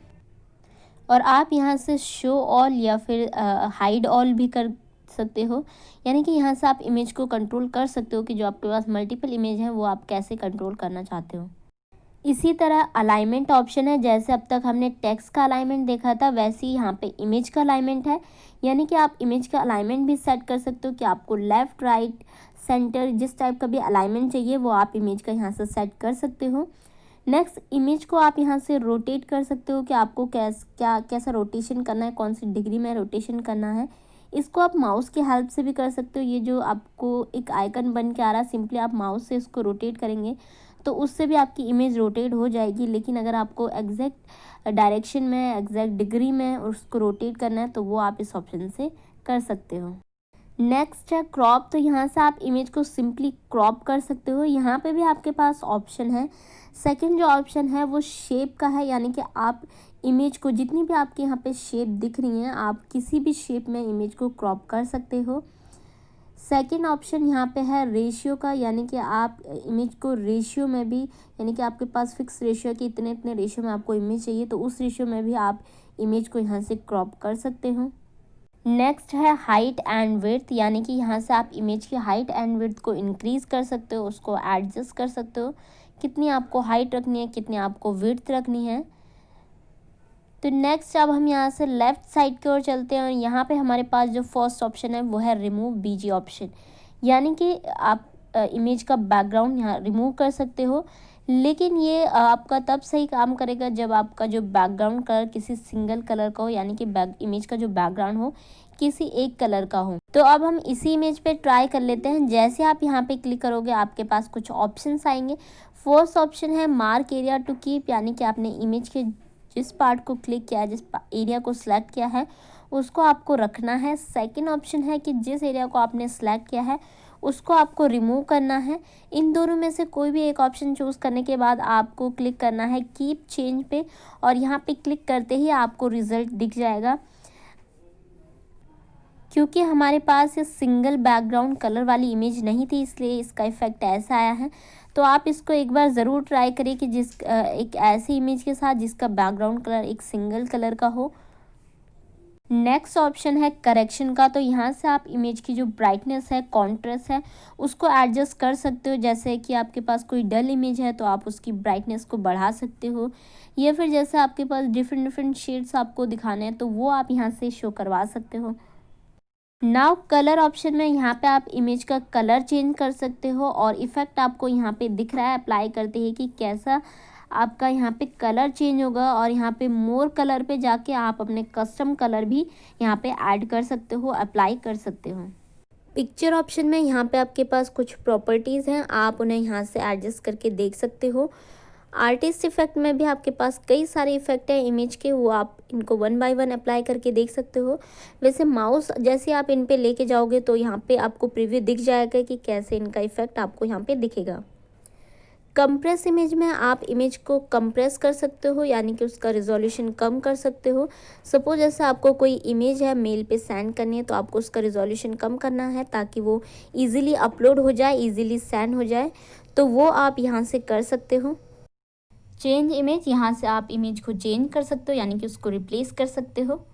और आप यहाँ से शो ऑल या फिर हाइड ऑल भी कर सकते हो, यानी कि यहाँ से आप इमेज को कंट्रोल कर सकते हो कि जो आपके पास मल्टीपल इमेज हैं वो आप कैसे कंट्रोल करना चाहते हो। इसी तरह अलाइनमेंट ऑप्शन है, जैसे अब तक हमने टेक्स्ट का अलाइनमेंट देखा था वैसे ही यहाँ पे इमेज का अलाइनमेंट है, यानी कि आप इमेज का अलाइनमेंट भी सेट कर सकते हो कि आपको लेफ़्ट राइट सेंटर जिस टाइप का भी अलाइनमेंट चाहिए वो आप इमेज का यहाँ से सेट कर सकते हो। नेक्स्ट इमेज को आप यहाँ से रोटेट कर सकते हो कि आपको कैसा रोटेशन करना है, कौन सी डिग्री में रोटेशन करना है। इसको आप माउस की हेल्प से भी कर सकते हो। ये जो आपको एक आइकन बन के आ रहा है, सिंपली आप माउस से इसको रोटेट करेंगे तो उससे भी आपकी इमेज रोटेट हो जाएगी। लेकिन अगर आपको एग्जैक्ट डायरेक्शन में, एग्जैक्ट डिग्री में उसको रोटेट करना है तो वो आप इस ऑप्शन से कर सकते हो। नेक्स्ट है क्रॉप। तो यहाँ से आप इमेज को सिंपली क्रॉप कर सकते हो। यहाँ पे भी आपके पास ऑप्शन है। सेकंड जो ऑप्शन है वो शेप का है, यानी कि आप इमेज को जितनी भी आपके यहाँ पे शेप दिख रही हैं, आप किसी भी शेप में इमेज को क्रॉप कर सकते हो। सेकंड ऑप्शन यहाँ पे है रेशियो का, यानी कि आप इमेज को रेशियो में भी, यानी कि आपके पास फिक्स रेशियो है कि इतने इतने रेशियो में आपको इमेज चाहिए, तो उस रेशियो में भी आप इमेज को यहाँ से क्रॉप कर सकते हो। नेक्स्ट है हाइट एंड विड्थ, यानी कि यहाँ से आप इमेज की हाइट एंड विड्थ को इंक्रीज़ कर सकते हो, उसको एडजस्ट कर सकते हो, कितनी आपको हाइट रखनी है, कितनी आपको विड्थ रखनी है। तो नेक्स्ट अब हम यहाँ से लेफ़्ट साइड की ओर चलते हैं और यहाँ पे हमारे पास जो फर्स्ट ऑप्शन है वो है रिमूव बीजी ऑप्शन, यानी कि आप इमेज का बैकग्राउंड यहाँ रिमूव कर सकते हो। लेकिन ये आपका तब सही काम करेगा जब आपका जो बैकग्राउंड कलर किसी सिंगल कलर का हो, यानी कि इमेज का जो बैकग्राउंड हो किसी एक कलर का हो। तो अब हम इसी इमेज पे ट्राई कर लेते हैं। जैसे आप यहाँ पे क्लिक करोगे आपके पास कुछ ऑप्शंस आएंगे। फर्स्ट ऑप्शन है मार्क एरिया टू कीप, यानी कि आपने इमेज के जिस पार्ट को क्लिक किया है, जिस एरिया को सिलेक्ट किया है उसको आपको रखना है। सेकंड ऑप्शन है कि जिस एरिया को आपने सिलेक्ट किया है उसको आपको रिमूव करना है। इन दोनों में से कोई भी एक ऑप्शन चूज़ करने के बाद आपको क्लिक करना है कीप चेंज पे, और यहाँ पे क्लिक करते ही आपको रिज़ल्ट दिख जाएगा। क्योंकि हमारे पास ये सिंगल बैकग्राउंड कलर वाली इमेज नहीं थी, इसलिए इसका इफ़ेक्ट ऐसा आया है। तो आप इसको एक बार ज़रूर ट्राई करिए कि एक ऐसी इमेज के साथ जिसका बैकग्राउंड कलर एक सिंगल कलर का हो। नेक्स्ट ऑप्शन है करेक्शन का। तो यहाँ से आप इमेज की जो ब्राइटनेस है, कॉन्ट्रास्ट है, उसको एडजस्ट कर सकते हो। जैसे कि आपके पास कोई डल इमेज है तो आप उसकी ब्राइटनेस को बढ़ा सकते हो, या फिर जैसे आपके पास डिफरेंट डिफरेंट शेड्स आपको दिखाने हैं तो वो आप यहाँ से शो करवा सकते हो। नाउ कलर ऑप्शन में यहाँ पे आप इमेज का कलर चेंज कर सकते हो और इफ़ेक्ट आपको यहाँ पे दिख रहा है अप्लाई करते ही कि कैसा आपका यहाँ पे कलर चेंज होगा। और यहाँ पे मोर कलर पे जाके आप अपने कस्टम कलर भी यहाँ पे ऐड कर सकते हो, अप्लाई कर सकते हो। पिक्चर ऑप्शन में यहाँ पे आपके पास कुछ प्रॉपर्टीज़ हैं, आप उन्हें यहाँ से एडजस्ट करके देख सकते हो। आर्टिस्ट इफेक्ट में भी आपके पास कई सारे इफेक्ट हैं इमेज के, वो आप इनको वन बाय वन अप्लाई करके देख सकते हो। वैसे माउस जैसे आप इन पे लेके जाओगे तो यहाँ पे आपको प्रीव्यू दिख जाएगा कि कैसे इनका इफेक्ट आपको यहाँ पे दिखेगा। कंप्रेस इमेज में आप इमेज को कंप्रेस कर सकते हो, यानी कि उसका रिजोल्यूशन कम कर सकते हो। सपोज जैसे आपको कोई इमेज है मेल पे सेंड करनी है तो आपको उसका रिजोल्यूशन कम करना है ताकि वो इजीली अपलोड हो जाए, इजीली सेंड हो जाए, तो वो आप यहाँ से कर सकते हो। चेंज इमेज, यहाँ से आप इमेज को चेंज कर सकते हो, यानी कि उसको रिप्लेस कर सकते हो।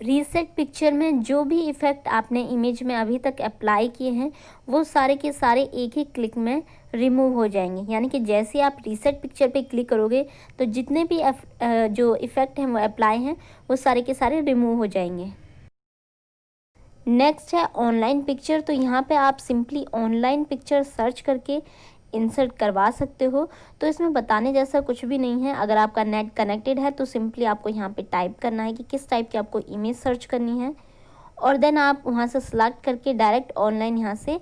रीसेट पिक्चर में जो भी इफ़ेक्ट आपने इमेज में अभी तक अप्लाई किए हैं वो सारे के सारे एक ही क्लिक में रिमूव हो जाएंगे, यानी कि जैसे आप रीसेट पिक्चर पे क्लिक करोगे तो जितने भी जो इफ़ेक्ट हैं वो अप्लाई हैं वो सारे के सारे रिमूव हो जाएंगे। नेक्स्ट है ऑनलाइन पिक्चर। तो यहाँ पे आप सिंपली ऑनलाइन पिक्चर सर्च करके इंसर्ट करवा सकते हो। तो इसमें बताने जैसा कुछ भी नहीं है। अगर आपका नेट कनेक्टेड है तो सिंपली आपको यहाँ पे टाइप करना है कि किस टाइप की आपको इमेज सर्च करनी है, और देन आप वहाँ से सिलेक्ट करके डायरेक्ट ऑनलाइन यहाँ से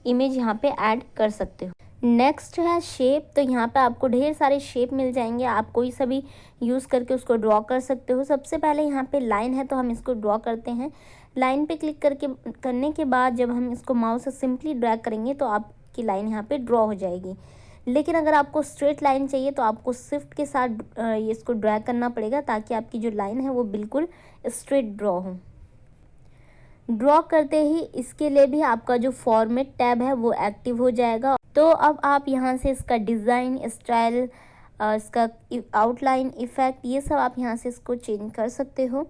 इमेज यहाँ पे ऐड कर सकते हो। नेक्स्ट है शेप। तो यहाँ पे आपको ढेर सारे शेप मिल जाएंगे, आप कोई सा भी यूज़ करके उसको ड्रॉ कर सकते हो। सबसे पहले यहाँ पे लाइन है तो हम इसको ड्रॉ करते हैं। लाइन पे क्लिक करने के बाद जब हम इसको माउस से सिंपली ड्रैग करेंगे तो आपकी लाइन यहाँ पे ड्रॉ हो जाएगी। लेकिन अगर आपको स्ट्रेट लाइन चाहिए तो आपको शिफ्ट के साथ इसको ड्रैग करना पड़ेगा ताकि आपकी जो लाइन है वो बिल्कुल स्ट्रेट ड्रॉ हो। ड्रॉ करते ही इसके लिए भी आपका जो फॉर्मेट टैब है वो एक्टिव हो जाएगा। तो अब आप यहाँ से इसका डिज़ाइन, स्टाइल, इसका आउटलाइन, इफ़ेक्ट, ये सब आप यहाँ से इसको चेंज कर सकते हो।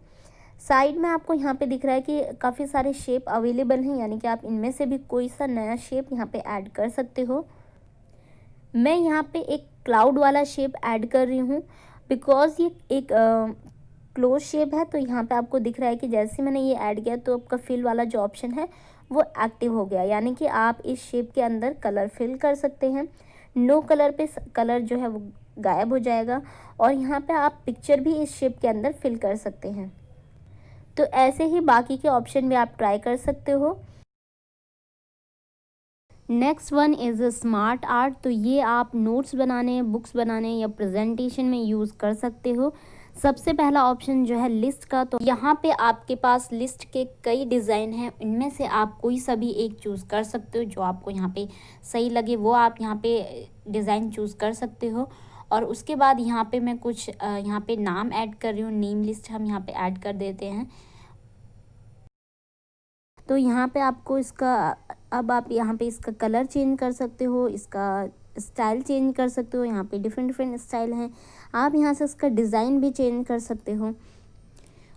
साइड में आपको यहाँ पे दिख रहा है कि काफ़ी सारे शेप अवेलेबल हैं, यानी कि आप इनमें से भी कोई सा नया शेप यहाँ पे ऐड कर सकते हो। मैं यहाँ पे एक क्लाउड वाला शेप ऐड कर रही हूँ बिकॉज़ ये एक क्लोज शेप है। तो यहाँ पे आपको दिख रहा है कि जैसे मैंने ये ऐड किया तो आपका फिल वाला जो ऑप्शन है वो एक्टिव हो गया, यानी कि आप इस शेप के अंदर कलर फिल कर सकते हैं। नो कलर पे कलर जो है वो गायब हो जाएगा और यहाँ पे आप पिक्चर भी इस शेप के अंदर फिल कर सकते हैं। तो ऐसे ही बाकी के ऑप्शन भी आप ट्राई कर सकते हो। Next one is smart art. तो ये आप नोट्स बनाने, बुक्स बनाने या प्रेजेंटेशन में यूज़ कर सकते हो। सबसे पहला ऑप्शन जो है लिस्ट का, तो यहाँ पे आपके पास लिस्ट के कई डिज़ाइन हैं, इनमें से आप कोई सा भी एक चूज़ कर सकते हो जो आपको यहाँ पे सही लगे, वो आप यहाँ पे डिज़ाइन चूज़ कर सकते हो। और उसके बाद यहाँ पे मैं कुछ यहाँ पे नाम ऐड कर रही हूँ, नेम लिस्ट हम यहाँ पे ऐड कर देते हैं। तो यहाँ पे आपको इसका, अब आप यहाँ पे इसका कलर चेंज कर सकते हो, इसका स्टाइल चेंज कर सकते हो। यहाँ पे डिफरेंट डिफरेंट स्टाइल हैं, आप यहाँ से इसका डिज़ाइन भी चेंज कर सकते हो।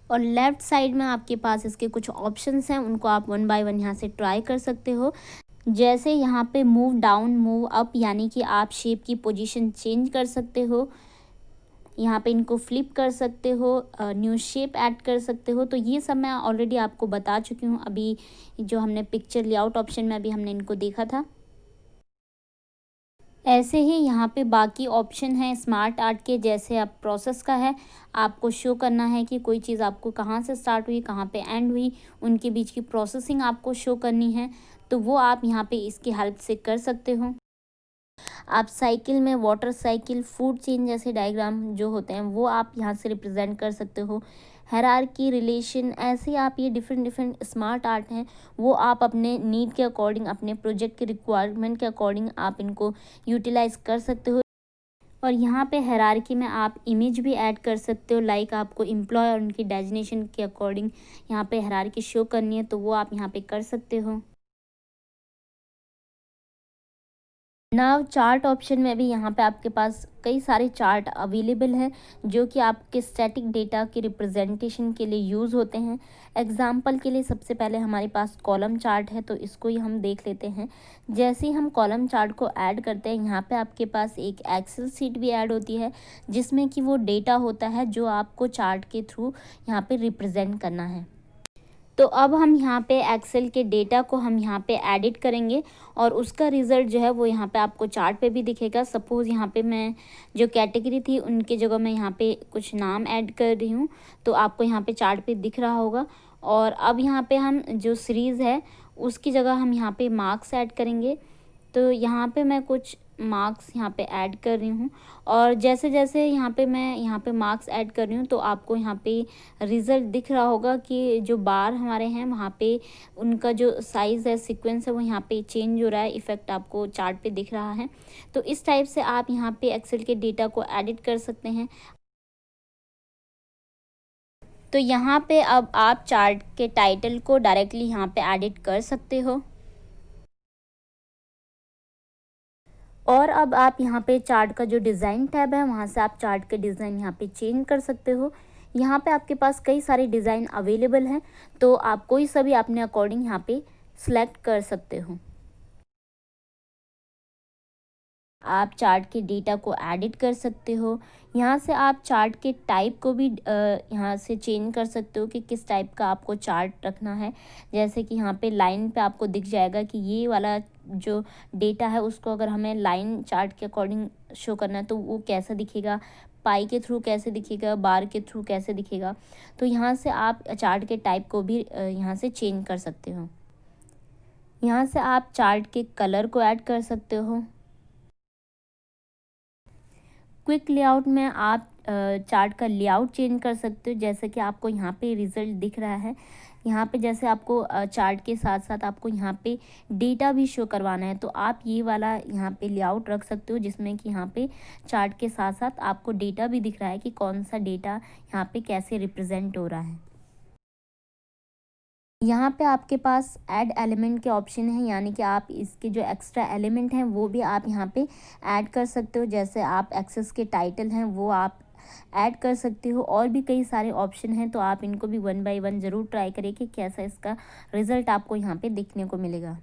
और लेफ़्ट साइड में आपके पास इसके कुछ ऑप्शंस हैं, उनको आप वन बाय वन यहाँ से ट्राई कर सकते हो। जैसे यहाँ पे मूव डाउन, मूव अप, यानी कि आप शेप की पोजीशन चेंज कर सकते हो। यहाँ पे इनको फ्लिप कर सकते हो, न्यू शेप ऐड कर सकते हो। तो ये सब मैं ऑलरेडी आपको बता चुकी हूँ, अभी जो हमने पिक्चर लेआउट ऑप्शन में अभी हमने इनको देखा था। ऐसे ही यहाँ पे बाकी ऑप्शन हैं स्मार्ट आर्ट के, जैसे अब प्रोसेस का है, आपको शो करना है कि कोई चीज़ आपको कहाँ से स्टार्ट हुई, कहाँ पे एंड हुई, उनके बीच की प्रोसेसिंग आपको शो करनी है, तो वो आप यहाँ पे इसकी हेल्प से कर सकते हो। आप साइकिल में वाटर साइकिल, फूड चेन जैसे डायग्राम जो होते हैं वो आप यहाँ से रिप्रेजेंट कर सकते हो। हायरार्की, रिलेशन, ऐसे आप ये डिफरेंट डिफरेंट स्मार्ट आर्ट हैं, वो आप अपने नीड के अकॉर्डिंग, अपने प्रोजेक्ट के रिक्वायरमेंट के अकॉर्डिंग आप इनको यूटिलाइज कर सकते हो। और यहाँ पे हायरार्की में आप इमेज भी ऐड कर सकते हो, लाइक आपको एम्प्लॉय और उनकी डेजिग्नेशन के अकॉर्डिंग यहाँ पे हायरार्की शो करनी है, तो वो आप यहाँ पे कर सकते हो। नाव चार्ट ऑप्शन में भी यहाँ पे आपके पास कई सारे चार्ट अवेलेबल हैं जो कि आपके स्टैटिक डेटा के रिप्रेजेंटेशन के लिए यूज़ होते हैं। एग्जाम्पल के लिए सबसे पहले हमारे पास कॉलम चार्ट है, तो इसको ही हम देख लेते हैं। जैसे ही हम कॉलम चार्ट को ऐड करते हैं, यहाँ पे आपके पास एक एक्सेल शीट भी ऐड होती है जिसमें कि वो डेटा होता है जो आपको चार्ट के थ्रू यहाँ पे रिप्रेजेंट करना है। तो अब हम यहाँ पे एक्सेल के डेटा को हम यहाँ पे एडिट करेंगे और उसका रिज़ल्ट जो है वो यहाँ पे आपको चार्ट पे भी दिखेगा। सपोज़ यहाँ पे मैं जो कैटेगरी थी उनके जगह मैं यहाँ पे कुछ नाम ऐड कर रही हूँ, तो आपको यहाँ पे चार्ट पे दिख रहा होगा। और अब यहाँ पे हम जो सीरीज़ है उसकी जगह हम यहाँ पे मार्क्स ऐड करेंगे। तो यहाँ पे मैं कुछ मार्क्स यहाँ पे ऐड कर रही हूँ और जैसे जैसे यहाँ पे मैं यहाँ पे मार्क्स ऐड कर रही हूँ तो आपको यहाँ पे रिज़ल्ट दिख रहा होगा कि जो बार हमारे हैं वहाँ पे उनका जो साइज़ है, सीक्वेंस है, वो यहाँ पे चेंज हो रहा है, इफ़ेक्ट आपको चार्ट पे दिख रहा है। तो इस टाइप से आप यहाँ पे एक्सेल के डेटा को एडिट कर सकते हैं। तो यहाँ पे अब आप चार्ट के टाइटल को डायरेक्टली यहाँ पे एडिट कर सकते हो। और अब आप यहाँ पे चार्ट का जो डिज़ाइन टैब है वहाँ से आप चार्ट के डिज़ाइन यहाँ पे चेंज कर सकते हो। यहाँ पे आपके पास कई सारे डिज़ाइन अवेलेबल हैं, तो आप कोई सा भी अपने अकॉर्डिंग यहाँ पे सिलेक्ट कर सकते हो। आप चार्ट के डेटा को एडिट कर सकते हो। यहाँ से आप चार्ट के टाइप को भी यहाँ से चेंज कर सकते हो कि किस टाइप का आपको चार्ट रखना है। जैसे कि यहाँ पे लाइन पे आपको दिख जाएगा कि ये वाला जो डेटा है उसको अगर हमें लाइन चार्ट के अकॉर्डिंग शो करना है तो वो कैसा दिखेगा, पाई के थ्रू कैसे दिखेगा, बार के थ्रू कैसे दिखेगा। तो यहाँ से आप चार्ट के टाइप को भी यहाँ से चेंज कर सकते हो। यहाँ से आप चार्ट के कलर को ऐड कर सकते हो। क्विक लेआउट में आप चार्ट का लेआउट चेंज कर सकते हो, जैसे कि आपको यहाँ पे रिज़ल्ट दिख रहा है। यहाँ पे जैसे आपको चार्ट के साथ साथ आपको यहाँ पे डेटा भी शो करवाना है, तो आप ये वाला यहाँ पे लेआउट रख सकते हो जिसमें कि यहाँ पे चार्ट के साथ साथ आपको डेटा भी दिख रहा है कि कौन सा डेटा यहाँ पे कैसे रिप्रेजेंट हो रहा है। यहाँ पे आपके पास ऐड एलिमेंट के ऑप्शन हैं, यानी कि आप इसके जो एक्स्ट्रा एलिमेंट हैं वो भी आप यहाँ पे ऐड कर सकते हो। जैसे आप एक्सेस के टाइटल हैं वो आप ऐड कर सकते हो। और भी कई सारे ऑप्शन हैं, तो आप इनको भी वन बाय वन ज़रूर ट्राई करें कि कैसा इसका रिज़ल्ट आपको यहाँ पे देखने को मिलेगा।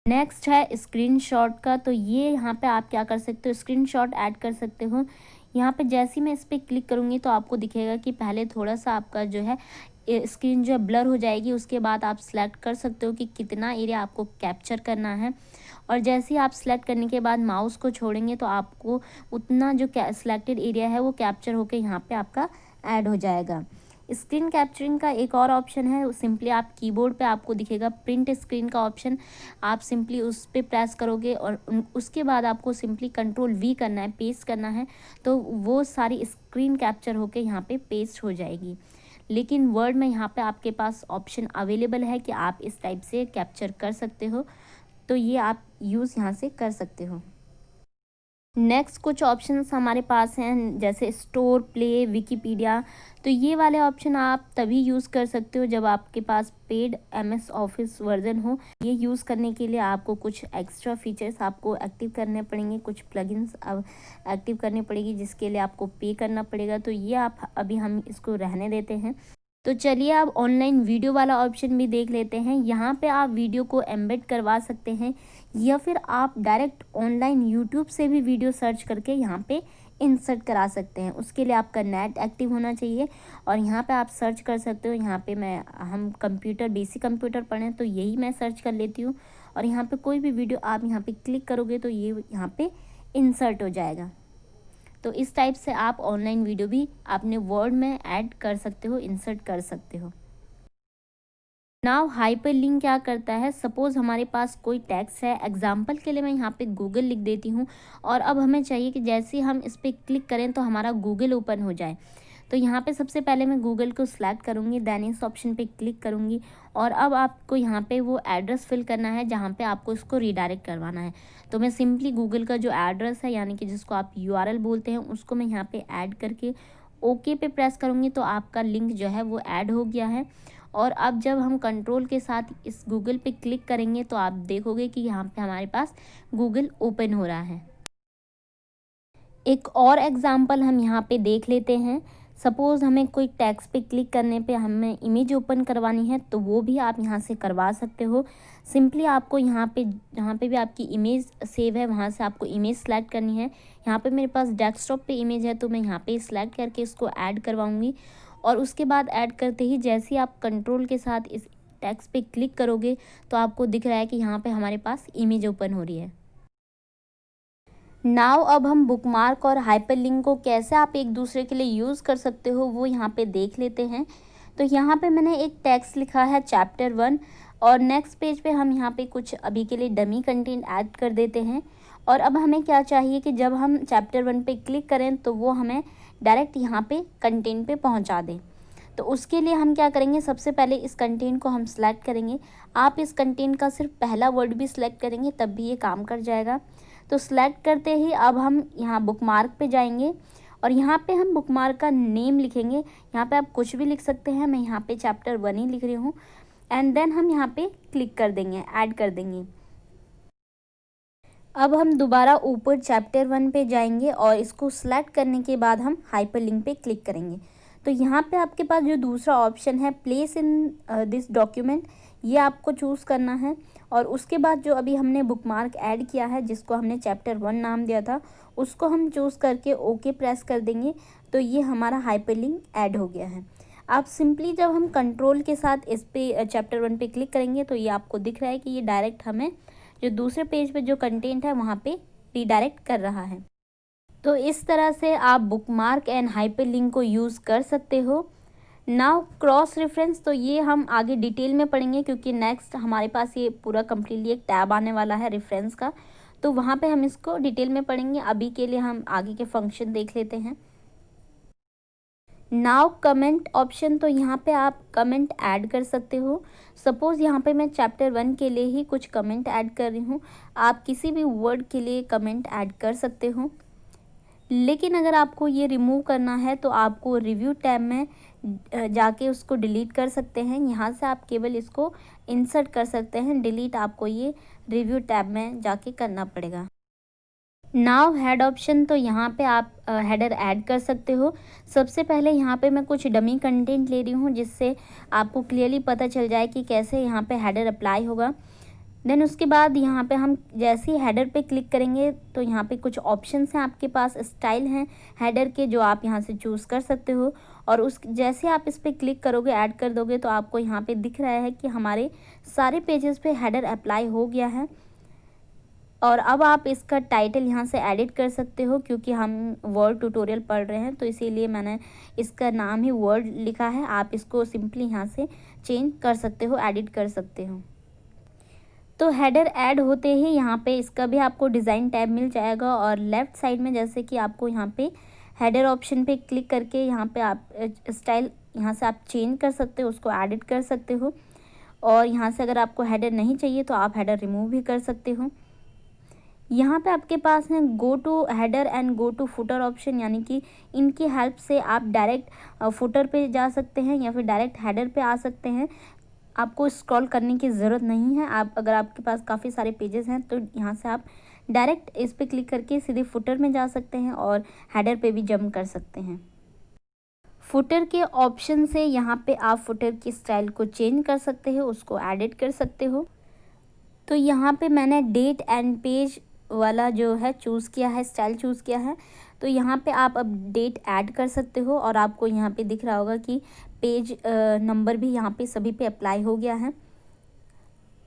नेक्स्ट है स्क्रीनशॉट का। तो ये यहाँ पे आप क्या कर सकते हो, स्क्रीनशॉट ऐड कर सकते हो। यहाँ पे जैसे ही मैं इस पर क्लिक करूँगी तो आपको दिखेगा कि पहले थोड़ा सा आपका जो है स्क्रीन जो है ब्लर हो जाएगी। उसके बाद आप सिलेक्ट कर सकते हो कि कितना एरिया आपको कैप्चर करना है, और जैसे ही आप सिलेक्ट करने के बाद माउस को छोड़ेंगे तो आपको उतना जो सिलेक्टेड एरिया है वो कैप्चर होकर यहाँ पे आपका ऐड हो जाएगा। स्क्रीन कैप्चरिंग का एक और ऑप्शन है, सिंपली आप कीबोर्ड पे आपको दिखेगा प्रिंट स्क्रीन का ऑप्शन, आप सिंपली उस पर प्रेस करोगे और उसके बाद आपको सिंपली कंट्रोल वी करना है, पेस्ट करना है, तो वो सारी स्क्रीन कैप्चर होके यहाँ पे पेस्ट हो जाएगी। लेकिन वर्ड में यहाँ पे आपके पास ऑप्शन अवेलेबल है कि आप इस टाइप से कैप्चर कर सकते हो, तो ये आप यूज़ यहाँ से कर सकते हो। नेक्स्ट कुछ ऑप्शंस हमारे पास हैं जैसे स्टोर, प्ले, विकीपीडिया। तो ये वाले ऑप्शन आप तभी यूज़ कर सकते हो जब आपके पास पेड MS ऑफिस वर्जन हो। ये यूज़ करने के लिए आपको कुछ एक्स्ट्रा फीचर्स आपको एक्टिव करने पड़ेंगे, कुछ प्लगइन्स एक्टिव करनी पड़ेगी जिसके लिए आपको पे करना पड़ेगा। तो ये आप अभी हम इसको रहने देते हैं। तो चलिए अब ऑनलाइन वीडियो वाला ऑप्शन भी देख लेते हैं। यहाँ पे आप वीडियो को एम्बेड करवा सकते हैं या फिर आप डायरेक्ट ऑनलाइन यूट्यूब से भी वीडियो सर्च करके यहाँ पे इंसर्ट करा सकते हैं। उसके लिए आपका नेट एक्टिव होना चाहिए और यहाँ पे आप सर्च कर सकते हो। यहाँ पे हम कंप्यूटर, बेसिक कंप्यूटर पढ़ें तो यही मैं सर्च कर लेती हूँ और यहाँ पे कोई भी वीडियो आप यहाँ पे क्लिक करोगे तो ये यहाँ पे इंसर्ट हो जाएगा। तो इस टाइप से आप ऑनलाइन वीडियो भी अपने वर्ड में ऐड कर सकते हो, इंसर्ट कर सकते हो। नाउ हाइपर लिंक क्या करता है, सपोज हमारे पास कोई टेक्स्ट है, एग्जाम्पल के लिए मैं यहाँ पे गूगल लिख देती हूँ और अब हमें चाहिए कि जैसे ही हम इस पर क्लिक करें तो हमारा गूगल ओपन हो जाए। तो यहाँ पे सबसे पहले मैं गूगल को सिलेक्ट करूँगी, देन इस ऑप्शन पे क्लिक करूँगी और अब आपको यहाँ पे वो एड्रेस फिल करना है जहाँ पे आपको इसको रीडायरेक्ट करवाना है। तो मैं सिंपली गूगल का जो एड्रेस है यानी कि जिसको आप URL बोलते हैं उसको मैं यहाँ पे ऐड करके ओके पे प्रेस करूँगी तो आपका लिंक जो है वो ऐड हो गया है। और अब जब हम कंट्रोल के साथ इस गूगल पे क्लिक करेंगे तो आप देखोगे कि यहाँ पे हमारे पास गूगल ओपन हो रहा है। एक और एग्जांपल हम यहाँ पे देख लेते हैं। सपोज़ हमें कोई टेक्स्ट पे क्लिक करने पे हमें इमेज ओपन करवानी है तो वो भी आप यहाँ से करवा सकते हो। सिंपली आपको यहाँ पे जहाँ पे भी आपकी इमेज सेव है वहाँ से आपको इमेज सेलेक्ट करनी है। यहाँ पे मेरे पास डेस्कटॉप पे इमेज है तो मैं यहाँ पे सेलेक्ट करके इसको ऐड करवाऊँगी और उसके बाद ऐड करते ही जैसे ही आप कंट्रोल के साथ इस टेक्स्ट पे क्लिक करोगे तो आपको दिख रहा है कि यहाँ पे हमारे पास इमेज ओपन हो रही है। नाउ अब हम बुकमार्क और हाइपरलिंक को कैसे आप एक दूसरे के लिए यूज़ कर सकते हो वो यहाँ पे देख लेते हैं। तो यहाँ पे मैंने एक टेक्स्ट लिखा है चैप्टर 1 और नेक्स्ट पेज पे हम यहाँ पे कुछ अभी के लिए डमी कंटेंट ऐड कर देते हैं। और अब हमें क्या चाहिए कि जब हम चैप्टर 1 पे क्लिक करें तो वो हमें डायरेक्ट यहाँ पे कंटेंट पे पहुँचा दें। तो उसके लिए हम क्या करेंगे, सबसे पहले इस कंटेंट को हम सिलेक्ट करेंगे। आप इस कंटेंट का सिर्फ पहला वर्ड भी सिलेक्ट करेंगे तब भी ये काम कर जाएगा। तो सिलेक्ट करते ही अब हम यहाँ बुकमार्क पे जाएंगे और यहाँ पे हम बुकमार्क का नेम लिखेंगे। यहाँ पे आप कुछ भी लिख सकते हैं, मैं यहाँ पे चैप्टर 1 ही लिख रही हूँ एंड देन हम यहाँ पे क्लिक कर देंगे, ऐड कर देंगे। अब हम दोबारा ऊपर चैप्टर 1 पे जाएंगे और इसको सिलेक्ट करने के बाद हम हाइपरलिंक पे क्लिक करेंगे। तो यहाँ पे आपके पास जो दूसरा ऑप्शन है प्लेस इन दिस डॉक्यूमेंट, ये आपको चूज़ करना है और उसके बाद जो अभी हमने बुकमार्क ऐड किया है जिसको हमने चैप्टर 1 नाम दिया था उसको हम चूज़ करके ओके प्रेस कर देंगे। तो ये हमारा हाइपरलिंक ऐड हो गया है। आप सिंपली जब हम कंट्रोल के साथ इस पे चैप्टर 1 पे क्लिक करेंगे तो ये आपको दिख रहा है कि ये डायरेक्ट हमें जो दूसरे पेज पे जो कंटेंट है वहाँ पे रीडायरेक्ट कर रहा है। तो इस तरह से आप बुकमार्क एंड हाइपरलिंक को यूज़ कर सकते हो। नाउ क्रॉस रेफरेंस, तो ये हम आगे डिटेल में पढ़ेंगे क्योंकि नेक्स्ट हमारे पास ये पूरा कम्प्लीटली एक टैब आने वाला है रेफरेंस का, तो वहाँ पे हम इसको डिटेल में पढ़ेंगे। अभी के लिए हम आगे के फंक्शन देख लेते हैं। नाउ कमेंट ऑप्शन, तो यहाँ पे आप कमेंट ऐड कर सकते हो। सपोज़ यहाँ पे मैं चैप्टर 1 के लिए ही कुछ कमेंट ऐड कर रही हूँ, आप किसी भी वर्ड के लिए कमेंट ऐड कर सकते हो। लेकिन अगर आपको ये रिमूव करना है तो आपको रिव्यू टैब में जाके उसको डिलीट कर सकते हैं। यहाँ से आप केवल इसको इंसर्ट कर सकते हैं, डिलीट आपको ये रिव्यू टैब में जाके करना पड़ेगा। नाउ हेड ऑप्शन, तो यहाँ पे आप हेडर ऐड कर सकते हो। सबसे पहले यहाँ पे मैं कुछ डमी कंटेंट ले रही हूँ जिससे आपको क्लियरली पता चल जाए कि कैसे यहाँ पे हेडर अप्लाई होगा। देन उसके बाद यहाँ पे हम जैसे ही हेडर पे क्लिक करेंगे तो यहाँ पे कुछ ऑप्शंस हैं आपके पास, स्टाइल हैं हेडर के जो आप यहाँ से चूज़ कर सकते हो। और उस जैसे आप इस पर क्लिक करोगे, ऐड कर दोगे, तो आपको यहाँ पे दिख रहा है कि हमारे सारे पेजेस पे हेडर अप्लाई हो गया है। और अब आप इसका टाइटल यहाँ से एडिट कर सकते हो, क्योंकि हम वर्ड ट्यूटोरियल पढ़ रहे हैं तो इसीलिए मैंने इसका नाम ही वर्ड लिखा है। आप इसको सिंपली यहाँ से चेंज कर सकते हो, एडिट कर सकते हो। तो हेडर ऐड होते ही यहाँ पे इसका भी आपको डिज़ाइन टैब मिल जाएगा, और लेफ़्ट साइड में जैसे कि आपको यहाँ पे हेडर ऑप्शन पे क्लिक करके यहाँ पे आप स्टाइल यहाँ से आप चेंज कर सकते हो, उसको एडिट कर सकते हो। और यहाँ से अगर आपको हेडर नहीं चाहिए तो आप हेडर रिमूव भी कर सकते हो। यहाँ पे आपके पास है go to header and go to footer option, यानी कि इनकी हेल्प से आप डायरेक्ट फुटर पे जा सकते हैं या फिर डायरेक्ट हेडर पे आ सकते हैं। आपको स्क्रॉल करने की ज़रूरत नहीं है। आप अगर आपके पास काफ़ी सारे पेजेस हैं तो यहाँ से आप डायरेक्ट इस पर क्लिक करके सीधे फुटर में जा सकते हैं और हेडर पे भी जंप कर सकते हैं। फुटर के ऑप्शन से यहाँ पे आप फुटर की स्टाइल को चेंज कर सकते हो, उसको एडिट कर सकते हो। तो यहाँ पे मैंने डेट एंड पेज वाला जो है चूज़ किया है, स्टाइल चूज़ किया है। तो यहाँ पे आप अब डेट ऐड कर सकते हो, और आपको यहाँ पे दिख रहा होगा कि पेज नंबर भी यहाँ पे सभी पे अप्लाई हो गया है।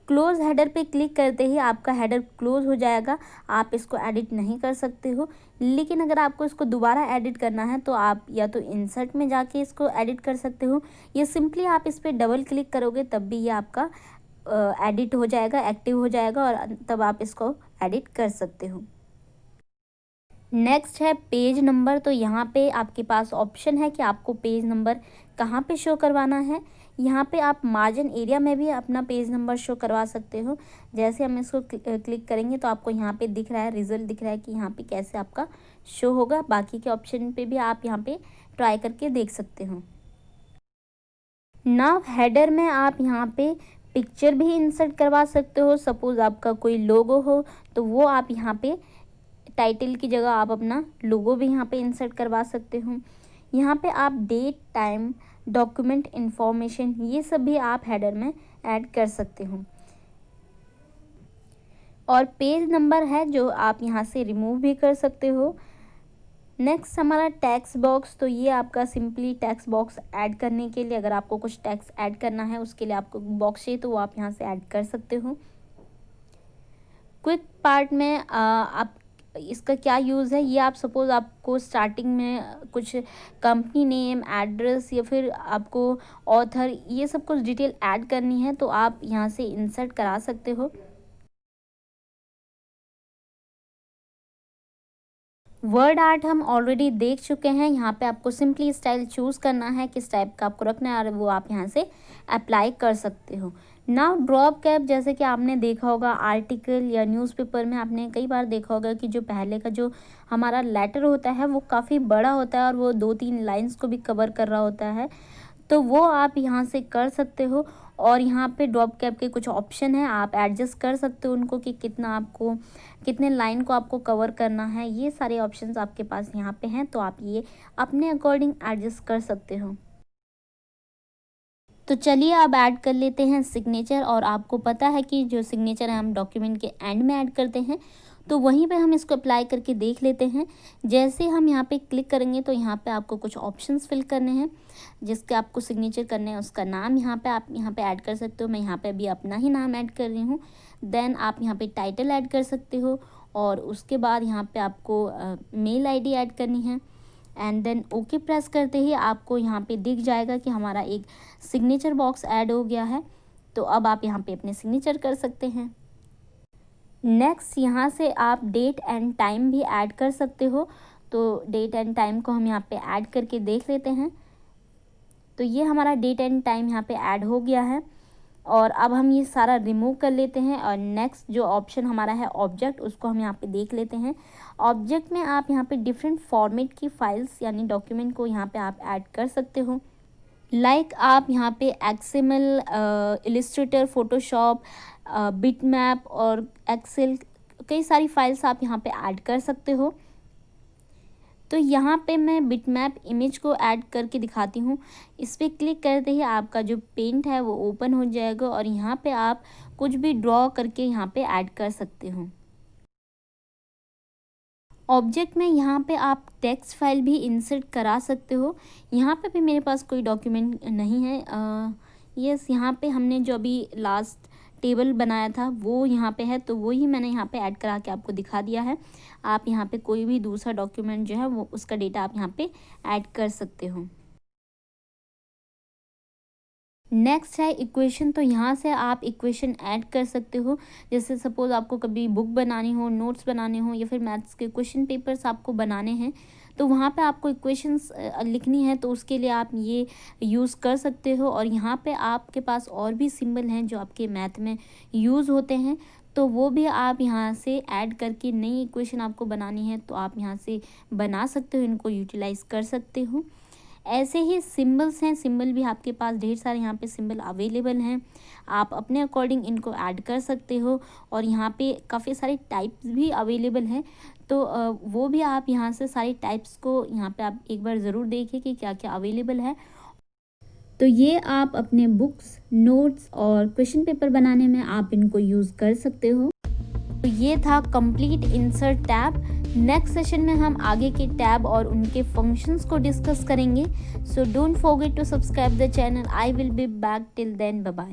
क्लोज हेडर पे क्लिक करते ही आपका हेडर क्लोज हो जाएगा। आप इसको एडिट नहीं कर सकते हो, लेकिन अगर आपको इसको दोबारा एडिट करना है तो आप या तो इंसर्ट में जाके इसको एडिट कर सकते हो, या सिंपली आप इस पर डबल क्लिक करोगे तब भी ये आपका एडिट हो जाएगा, एक्टिव हो जाएगा, और तब आप इसको एडिट कर सकते हो। नेक्स्ट है पेज नंबर। तो यहाँ पे आपके पास ऑप्शन है कि आपको पेज नंबर कहाँ पे शो करवाना है। यहाँ पे आप मार्जिन एरिया में भी अपना पेज नंबर शो करवा सकते हो। जैसे हम इसको क्लिक करेंगे तो आपको यहाँ पे दिख रहा है, रिजल्ट दिख रहा है कि यहाँ पे कैसे आपका शो होगा। बाकी के ऑप्शन पे भी आप यहाँ पे ट्राई करके देख सकते हो। नाउ हेडर में आप यहाँ पे पिक्चर भी इंसर्ट करवा सकते हो। सपोज़ आपका कोई लोगो हो तो वो आप यहाँ पे टाइटल की जगह आप अपना लोगो भी यहाँ पे इंसर्ट करवा सकते हो। यहाँ पे आप डेट, टाइम, डॉक्यूमेंट इंफॉर्मेशन, ये सब भी आप हेडर में ऐड कर सकते हो। और पेज नंबर है जो आप यहाँ से रिमूव भी कर सकते हो। नेक्स्ट हमारा टैक्स बॉक्स। तो ये आपका सिंपली टैक्स बॉक्स ऐड करने के लिए, अगर आपको कुछ टैक्स ऐड करना है उसके लिए आपको बॉक्स चाहिए तो वो आप यहाँ से ऐड कर सकते हो। क्विक पार्ट में आप इसका क्या यूज़ है, ये आप सपोज़ आपको स्टार्टिंग में कुछ कंपनी नेम, एड्रेस या फिर आपको ऑथर, ये सब कुछ डिटेल ऐड करनी है तो आप यहाँ से इंसर्ट करा सकते हो। वर्ड आर्ट हम ऑलरेडी देख चुके हैं। यहाँ पे आपको सिंपली स्टाइल चूज़ करना है किस टाइप का आपको रखना है, और वो आप यहाँ से अप्लाई कर सकते हो। नाउ ड्रॉप कैप, जैसे कि आपने देखा होगा आर्टिकल या न्यूज़पेपर में, आपने कई बार देखा होगा कि जो पहले का जो हमारा लेटर होता है वो काफ़ी बड़ा होता है और वो 2-3 लाइन्स को भी कवर कर रहा होता है, तो वो आप यहाँ से कर सकते हो। और यहाँ पे ड्रॉप कैप के कुछ ऑप्शन हैं, आप एडजस्ट कर सकते हो उनको कि कितना आपको, कितने लाइन को आपको कवर करना है। ये सारे ऑप्शंस आपके पास यहाँ पे हैं, तो आप ये अपने अकॉर्डिंग एडजस्ट कर सकते हो। तो चलिए अब ऐड कर लेते हैं सिग्नेचर। और आपको पता है कि जो सिग्नेचर है हम डॉक्यूमेंट के एंड में ऐड करते हैं, तो वहीं पे हम इसको अप्लाई करके देख लेते हैं। जैसे हम यहाँ पे क्लिक करेंगे तो यहाँ पे आपको कुछ ऑप्शंस फिल करने हैं, जिसके आपको सिग्नेचर करने हैं उसका नाम यहाँ पे आप यहाँ पे ऐड कर सकते हो। मैं यहाँ पे अभी अपना ही नाम ऐड कर रही हूँ। देन आप यहाँ पे टाइटल ऐड कर सकते हो, और उसके बाद यहाँ पे आपको मेल ID ऐड करनी है। एंड देन ओके प्रेस करते ही आपको यहाँ पे दिख जाएगा कि हमारा एक सिग्नेचर बॉक्स ऐड हो गया है। तो अब आप यहाँ पे अपने सिग्नेचर कर सकते हैं। नेक्स्ट यहाँ से आप डेट एंड टाइम भी ऐड कर सकते हो। तो डेट एंड टाइम को हम यहाँ पे ऐड करके देख लेते हैं। तो ये हमारा डेट एंड टाइम यहाँ पे ऐड हो गया है, और अब हम ये सारा रिमूव कर लेते हैं। और नेक्स्ट जो ऑप्शन हमारा है ऑब्जेक्ट, उसको हम यहाँ पे देख लेते हैं। ऑब्जेक्ट में आप यहाँ पे डिफरेंट फॉर्मेट की फाइल्स यानी डॉक्यूमेंट को यहाँ पे आप ऐड कर सकते हो। आप यहाँ पे एक्सएमएल, इलिस्ट्रेटर, फोटोशॉप, बिटमैप और एक्सेल, कई सारी फाइल्स आप यहाँ पे ऐड कर सकते हो। तो यहाँ पे मैं बिटमैप इमेज को ऐड करके दिखाती हूँ। इस पर क्लिक करते ही आपका जो पेंट है वो ओपन हो जाएगा, और यहाँ पे आप कुछ भी ड्रॉ करके यहाँ पे ऐड कर सकते हो। ऑब्जेक्ट में यहाँ पे आप टेक्स्ट फाइल भी इंसर्ट करा सकते हो। यहाँ पे भी मेरे पास कोई डॉक्यूमेंट नहीं है। यस, यहाँ पे हमने जो अभी लास्ट टेबल बनाया था वो यहाँ पे है, तो वो ही मैंने यहाँ पे ऐड करा के आपको दिखा दिया है। आप यहाँ पे कोई भी दूसरा डॉक्यूमेंट जो है वो उसका डेटा आप यहाँ पे ऐड कर सकते हो। नेक्स्ट है इक्वेशन। तो यहाँ से आप इक्वेशन ऐड कर सकते हो। जैसे सपोज आपको कभी बुक बनानी हो, नोट्स बनाने हो, या फिर मैथ्स के क्वेश्चन पेपर्स आपको बनाने हैं, तो वहाँ पे आपको इक्वेशंस लिखनी है, तो उसके लिए आप ये यूज़ कर सकते हो। और यहाँ पे आपके पास और भी सिंबल हैं जो आपके मैथ में यूज़ होते हैं, तो वो भी आप यहाँ से ऐड करके नई इक्वेशन आपको बनानी है तो आप यहाँ से बना सकते हो, इनको यूटिलाइज़ कर सकते हो। ऐसे ही सिंबल्स हैं, सिंबल भी आपके पास ढेर सारे यहाँ पे सिंबल अवेलेबल हैं, आप अपने अकॉर्डिंग इनको ऐड कर सकते हो। और यहाँ पे काफ़ी सारे टाइप्स भी अवेलेबल हैं, तो वो भी आप यहाँ से सारे टाइप्स को यहाँ पे आप एक बार ज़रूर देखिए कि क्या क्या अवेलेबल है। तो ये आप अपने बुक्स, नोट्स और क्वेश्चन पेपर बनाने में आप इनको यूज़ कर सकते हो। तो ये था complete insert tab. Next session में हम आगे के टैब और उनके फंक्शंस को डिस्कस करेंगे। So don't forget to subscribe the channel. I will be back till then, bye bye.